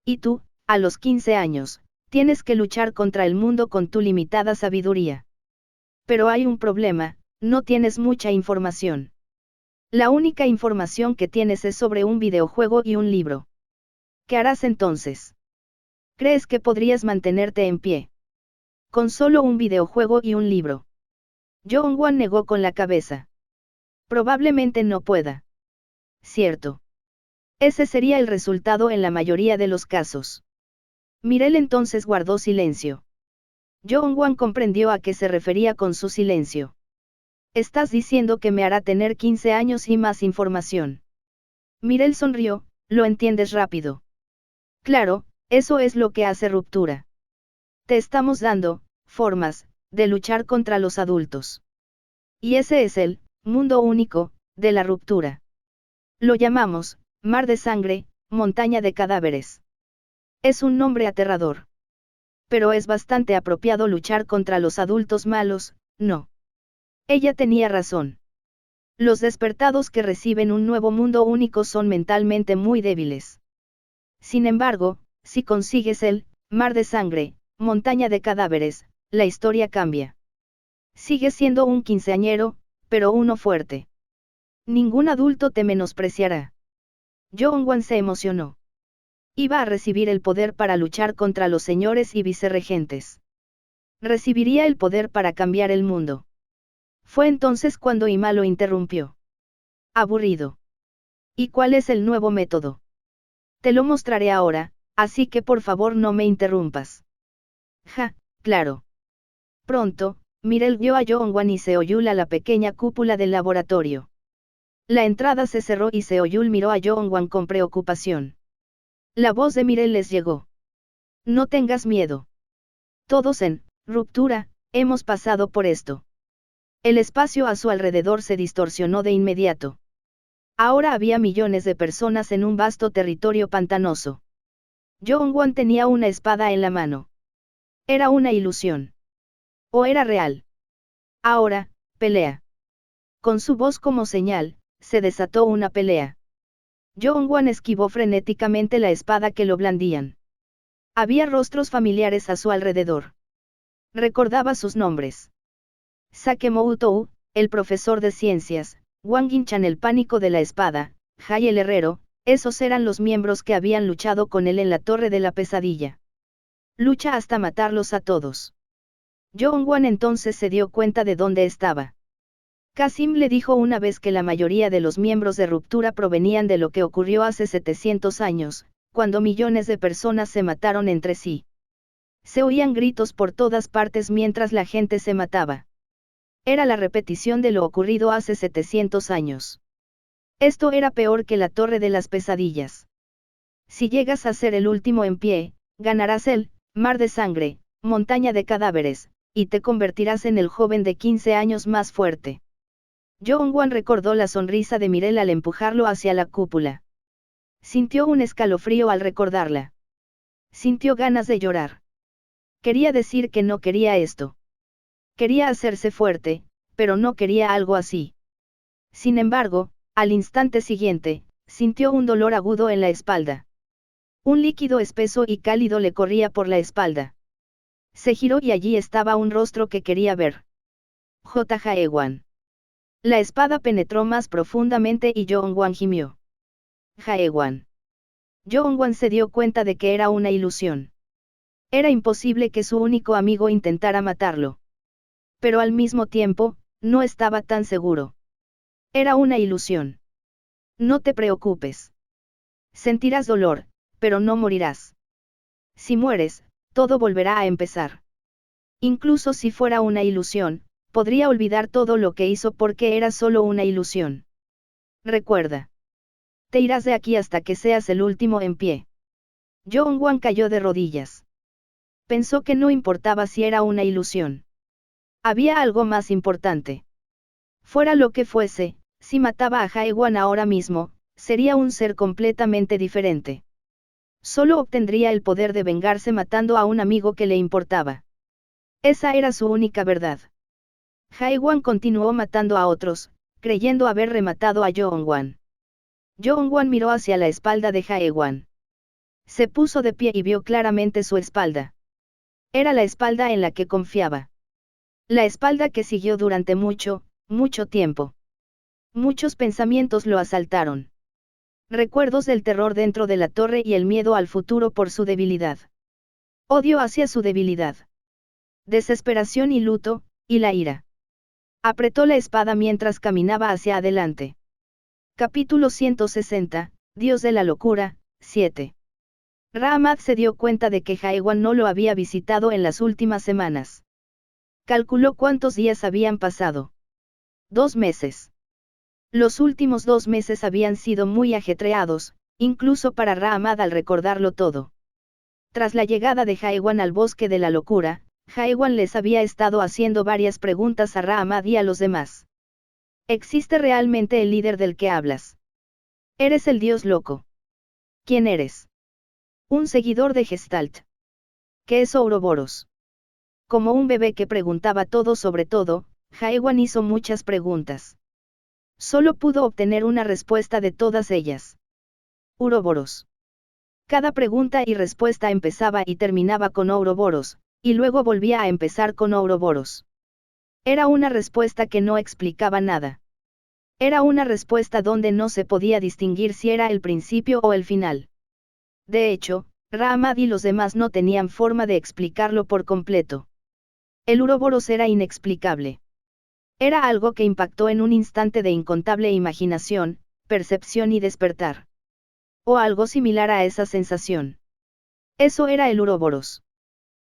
Y tú, a los 15 años, tienes que luchar contra el mundo con tu limitada sabiduría. Pero hay un problema, no tienes mucha información. La única información que tienes es sobre un videojuego y un libro. ¿Qué harás entonces? ¿Crees que podrías mantenerte en pie? Con solo un videojuego y un libro. Jong-wan negó con la cabeza. Probablemente no pueda. Cierto. Ese sería el resultado en la mayoría de los casos. Mirel entonces guardó silencio. Jong-wan comprendió a qué se refería con su silencio. Estás diciendo que me hará tener 15 años y más información. Mirel sonrió, lo entiendes rápido. Claro, eso es lo que hace ruptura. Te estamos dando formas de luchar contra los adultos. Y ese es el mundo único de la ruptura. Lo llamamos mar de sangre, montaña de cadáveres. Es un nombre aterrador. Pero es bastante apropiado luchar contra los adultos malos, ¿no? Ella tenía razón. Los despertados que reciben un nuevo mundo único son mentalmente muy débiles. Sin embargo, si consigues el mar de sangre, montaña de cadáveres, la historia cambia. Sigues siendo un quinceañero, pero uno fuerte. Ningún adulto te menospreciará. Jong-wan se emocionó. Iba a recibir el poder para luchar contra los señores y vicerregentes. Recibiría el poder para cambiar el mundo. Fue entonces cuando Ima lo interrumpió. Aburrido. ¿Y cuál es el nuevo método? Te lo mostraré ahora, así que por favor no me interrumpas. Ja, claro. Pronto, Mirel vio a Jong-wan y Seoyul a la pequeña cúpula del laboratorio. La entrada se cerró y Seoyul miró a Jong-wan con preocupación. La voz de Mirel les llegó. No tengas miedo. Todos en ruptura, hemos pasado por esto. El espacio a su alrededor se distorsionó de inmediato. Ahora había millones de personas en un vasto territorio pantanoso. Jong-wan tenía una espada en la mano. ¿Era una ilusión? ¿O era real? Ahora, pelea. Con su voz como señal, se desató una pelea. Jong-wan esquivó frenéticamente la espada que lo blandían. Había rostros familiares a su alrededor. Recordaba sus nombres. Sakemoutou, el profesor de ciencias, Wang Yinchan el pánico de la espada, Jai el herrero, esos eran los miembros que habían luchado con él en la torre de la pesadilla. Lucha hasta matarlos a todos. Jong-wan entonces se dio cuenta de dónde estaba. Kasim le dijo una vez que la mayoría de los miembros de ruptura provenían de lo que ocurrió hace 700 años, cuando millones de personas se mataron entre sí. Se oían gritos por todas partes mientras la gente se mataba. Era la repetición de lo ocurrido hace 700 años. Esto era peor que la torre de las pesadillas. Si llegas a ser el último en pie, ganarás el mar de sangre, montaña de cadáveres, y te convertirás en el joven de 15 años más fuerte. Jong-wan recordó la sonrisa de Mirel al empujarlo hacia la cúpula. Sintió un escalofrío al recordarla. Sintió ganas de llorar. Quería decir que no quería esto. Quería hacerse fuerte, pero no quería algo así. Sin embargo, al instante siguiente, sintió un dolor agudo en la espalda. Un líquido espeso y cálido le corría por la espalda. Se giró y allí estaba un rostro que quería ver. J. Jaewan. La espada penetró más profundamente y Jeongwon gimió. Jaewan. Jeongwon se dio cuenta de que era una ilusión. Era imposible que su único amigo intentara matarlo. Pero al mismo tiempo, no estaba tan seguro. Era una ilusión. No te preocupes. Sentirás dolor, pero no morirás. Si mueres, todo volverá a empezar. Incluso si fuera una ilusión, podría olvidar todo lo que hizo porque era solo una ilusión. Recuerda. Te irás de aquí hasta que seas el último en pie. Jeongwon cayó de rodillas. Pensó que no importaba si era una ilusión. Había algo más importante. Fuera lo que fuese, si mataba a Jaewan ahora mismo, sería un ser completamente diferente. Solo obtendría el poder de vengarse matando a un amigo que le importaba. Esa era su única verdad. Jaewan continuó matando a otros, creyendo haber rematado a Jeongwon. Jeongwon miró hacia la espalda de Jaewan. Se puso de pie y vio claramente su espalda. Era la espalda en la que confiaba. La espalda que siguió durante mucho, mucho tiempo. Muchos pensamientos lo asaltaron. Recuerdos del terror dentro de la torre y el miedo al futuro por su debilidad. Odio hacia su debilidad. Desesperación y luto, y la ira. Apretó la espada mientras caminaba hacia adelante. Capítulo 160, Dios de la locura, 7. Ra-Ahmad se dio cuenta de que Jaewan no lo había visitado en las últimas semanas. Calculó cuántos días habían pasado. 2 meses. Los últimos 2 meses habían sido muy ajetreados, incluso para Ra-Ahmad al recordarlo todo. Tras la llegada de Jaewan al bosque de la locura, Jaewan les había estado haciendo varias preguntas a Ra-Ahmad y a los demás. ¿Existe realmente el líder del que hablas? ¿Eres el dios loco? ¿Quién eres? Un seguidor de Gestalt. ¿Qué es Ouroboros? Como un bebé que preguntaba todo sobre todo, Jaewan hizo muchas preguntas. Solo pudo obtener una respuesta de todas ellas. Ouroboros. Cada pregunta y respuesta empezaba y terminaba con Ouroboros, y luego volvía a empezar con Ouroboros. Era una respuesta que no explicaba nada. Era una respuesta donde no se podía distinguir si era el principio o el final. De hecho, Ra-Ahmad y los demás no tenían forma de explicarlo por completo. El Ouroboros era inexplicable. Era algo que impactó en un instante de incontable imaginación, percepción y despertar. O algo similar a esa sensación. Eso era el Ouroboros.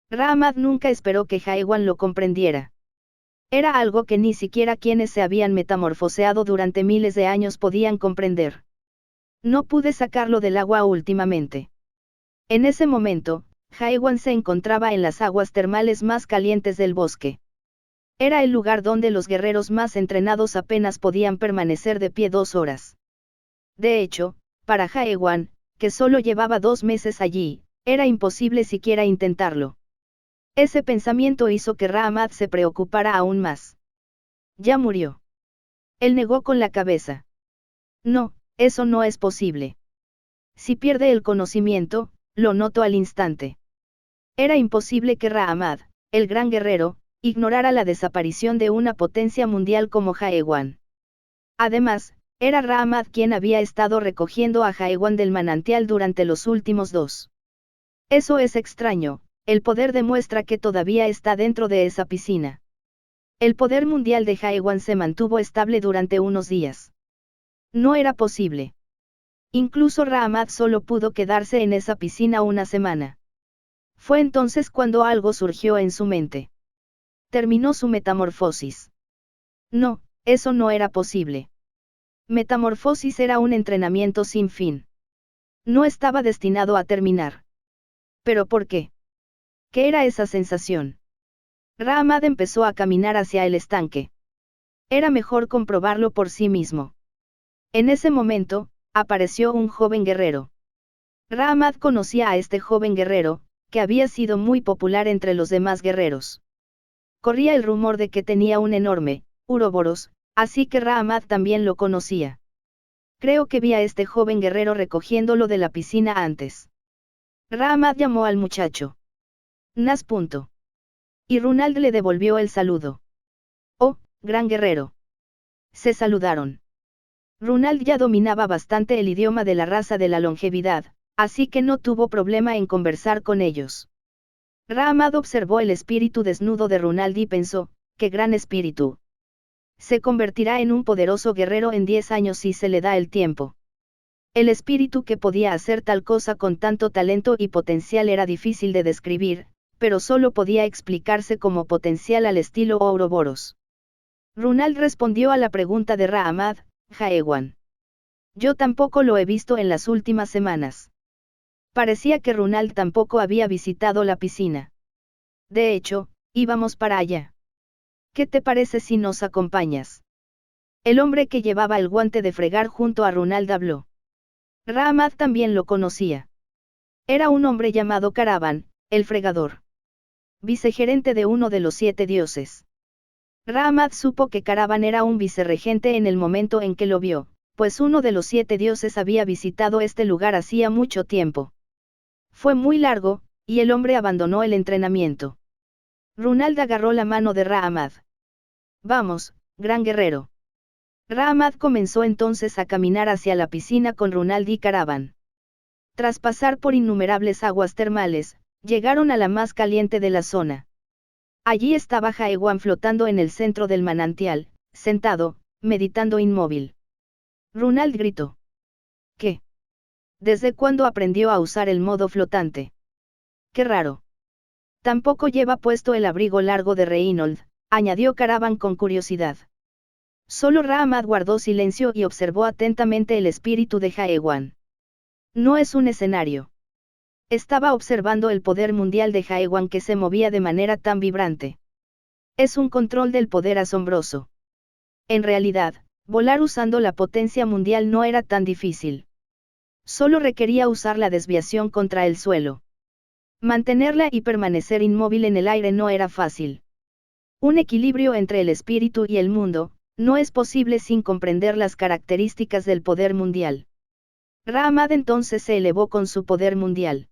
Ra-Ahmad nunca esperó que Jaewan lo comprendiera. Era algo que ni siquiera quienes se habían metamorfoseado durante miles de años podían comprender. No pude sacarlo del agua últimamente. En ese momento, Jaewan se encontraba en las aguas termales más calientes del bosque. Era el lugar donde los guerreros más entrenados apenas podían permanecer de pie 2 horas. De hecho, para Jaewan, que solo llevaba 2 meses allí, era imposible siquiera intentarlo. Ese pensamiento hizo que Ra-Ahmad se preocupara aún más. Ya murió. Él negó con la cabeza. No, eso no es posible. Si pierde el conocimiento, lo noto al instante. Era imposible que Ra-Ahmad, el gran guerrero, ignorara la desaparición de una potencia mundial como Jaewan. Además, era Ra-Ahmad quien había estado recogiendo a Jaewan del manantial durante los últimos 2. Eso es extraño, el poder demuestra que todavía está dentro de esa piscina. El poder mundial de Jaewan se mantuvo estable durante unos días. No era posible. Incluso Ra-Ahmad solo pudo quedarse en esa piscina una semana. Fue entonces cuando algo surgió en su mente. Terminó su metamorfosis. No, eso no era posible. Metamorfosis era un entrenamiento sin fin. No estaba destinado a terminar. ¿Pero por qué? ¿Qué era esa sensación? Ra-Ahmad empezó a caminar hacia el estanque. Era mejor comprobarlo por sí mismo. En ese momento, apareció un joven guerrero. Ra-Ahmad conocía a este joven guerrero, que había sido muy popular entre los demás guerreros. Corría el rumor de que tenía un enorme, Ouroboros, así que Ra-Ahmad también lo conocía. Creo que vi a este joven guerrero recogiéndolo de la piscina antes. Ra-Ahmad llamó al muchacho. Nas. Y Runald le devolvió el saludo. Oh, gran guerrero. Se saludaron. Runald ya dominaba bastante el idioma de la raza de la longevidad, así que no tuvo problema en conversar con ellos. Ra-Ahmad observó el espíritu desnudo de Runald y pensó, ¡qué gran espíritu! Se convertirá en un poderoso guerrero en 10 años si se le da el tiempo. El espíritu que podía hacer tal cosa con tanto talento y potencial era difícil de describir, pero solo podía explicarse como potencial al estilo Ouroboros. Runald respondió a la pregunta de Ra-Ahmad, Jaewan. Yo tampoco lo he visto en las últimas semanas. Parecía que Runald tampoco había visitado la piscina. De hecho, íbamos para allá. ¿Qué te parece si nos acompañas? El hombre que llevaba el guante de fregar junto a Runald habló. Ra-Ahmad también lo conocía. Era un hombre llamado Caravan, el fregador. Vicegerente de uno de los 7 dioses. Ra-Ahmad supo que Caravan era un vicerregente en el momento en que lo vio, pues uno de los 7 dioses había visitado este lugar hacía mucho tiempo. Fue muy largo, y el hombre abandonó el entrenamiento. Runald agarró la mano de Ra-Ahmad. Vamos, gran guerrero. Ra-Ahmad comenzó entonces a caminar hacia la piscina con Runald y Caravan. Tras pasar por innumerables aguas termales, llegaron a la más caliente de la zona. Allí estaba Jaewan flotando en el centro del manantial, sentado, meditando inmóvil. Runald gritó. ¿Qué? ¿Desde cuándo aprendió a usar el modo flotante? Qué raro. Tampoco lleva puesto el abrigo largo de Reinold, añadió Caravan con curiosidad. Solo Ra-Ahmad guardó silencio y observó atentamente el espíritu de Jaewan. No es un escenario. Estaba observando el poder mundial de Jaewan que se movía de manera tan vibrante. Es un control del poder asombroso. En realidad, volar usando la potencia mundial no era tan difícil. Solo requería usar la desviación contra el suelo. Mantenerla y permanecer inmóvil en el aire no era fácil. Un equilibrio entre el espíritu y el mundo, no es posible sin comprender las características del poder mundial. Ra-Ahmad entonces se elevó con su poder mundial.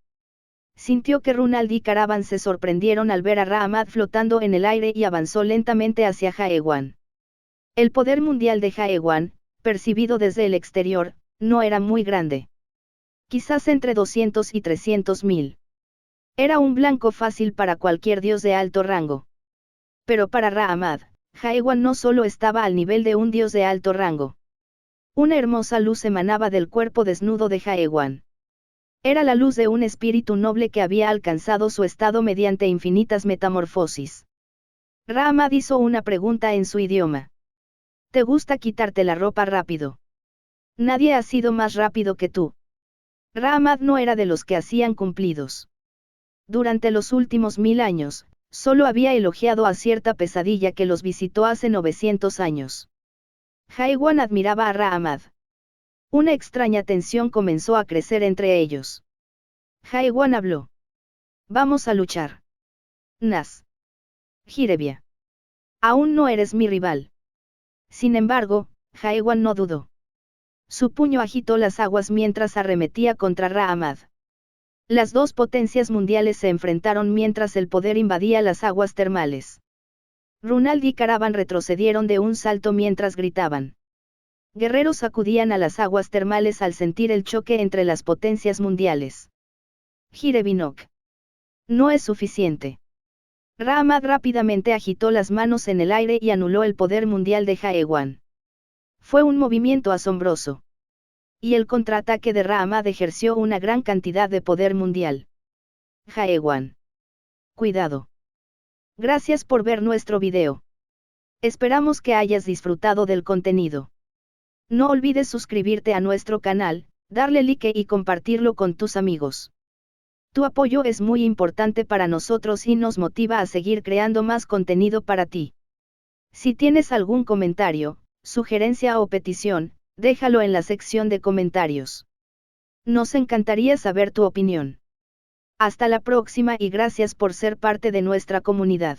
Sintió que Runald y Caravan se sorprendieron al ver a Ra-Ahmad flotando en el aire y avanzó lentamente hacia Jaewan. El poder mundial de Jaewan, percibido desde el exterior, no era muy grande. Quizás entre 200 y 300.000. Era un blanco fácil para cualquier dios de alto rango. Pero para Ra-Ahmad, Jaewan no solo estaba al nivel de un dios de alto rango. Una hermosa luz emanaba del cuerpo desnudo de Jaewan. Era la luz de un espíritu noble que había alcanzado su estado mediante infinitas metamorfosis. Ra-Ahmad hizo una pregunta en su idioma. ¿Te gusta quitarte la ropa rápido? Nadie ha sido más rápido que tú. Ra-Ahmad no era de los que hacían cumplidos. Durante los últimos 1000 años, solo había elogiado a cierta pesadilla que los visitó hace 900 años. Jaewan admiraba a Ra-Ahmad. Una extraña tensión comenzó a crecer entre ellos. Jaewan habló. Vamos a luchar. Nas. Jirebia. Aún no eres mi rival. Sin embargo, Jaewan no dudó. Su puño agitó las aguas mientras arremetía contra Ra-Ahmad. Las dos potencias mundiales se enfrentaron mientras el poder invadía las aguas termales. Runald y Caravan retrocedieron de un salto mientras gritaban. Guerreros acudían a las aguas termales al sentir el choque entre las potencias mundiales. Jirebinok. No es suficiente. Ra-Ahmad rápidamente agitó las manos en el aire y anuló el poder mundial de Jaewan. Fue un movimiento asombroso. Y el contraataque de Ra-Ahmad ejerció una gran cantidad de poder mundial. Jaewan. Cuidado. Gracias por ver nuestro video. Esperamos que hayas disfrutado del contenido. No olvides suscribirte a nuestro canal, darle like y compartirlo con tus amigos. Tu apoyo es muy importante para nosotros y nos motiva a seguir creando más contenido para ti. Si tienes algún comentario, sugerencia o petición, déjalo en la sección de comentarios. Nos encantaría saber tu opinión. Hasta la próxima y gracias por ser parte de nuestra comunidad.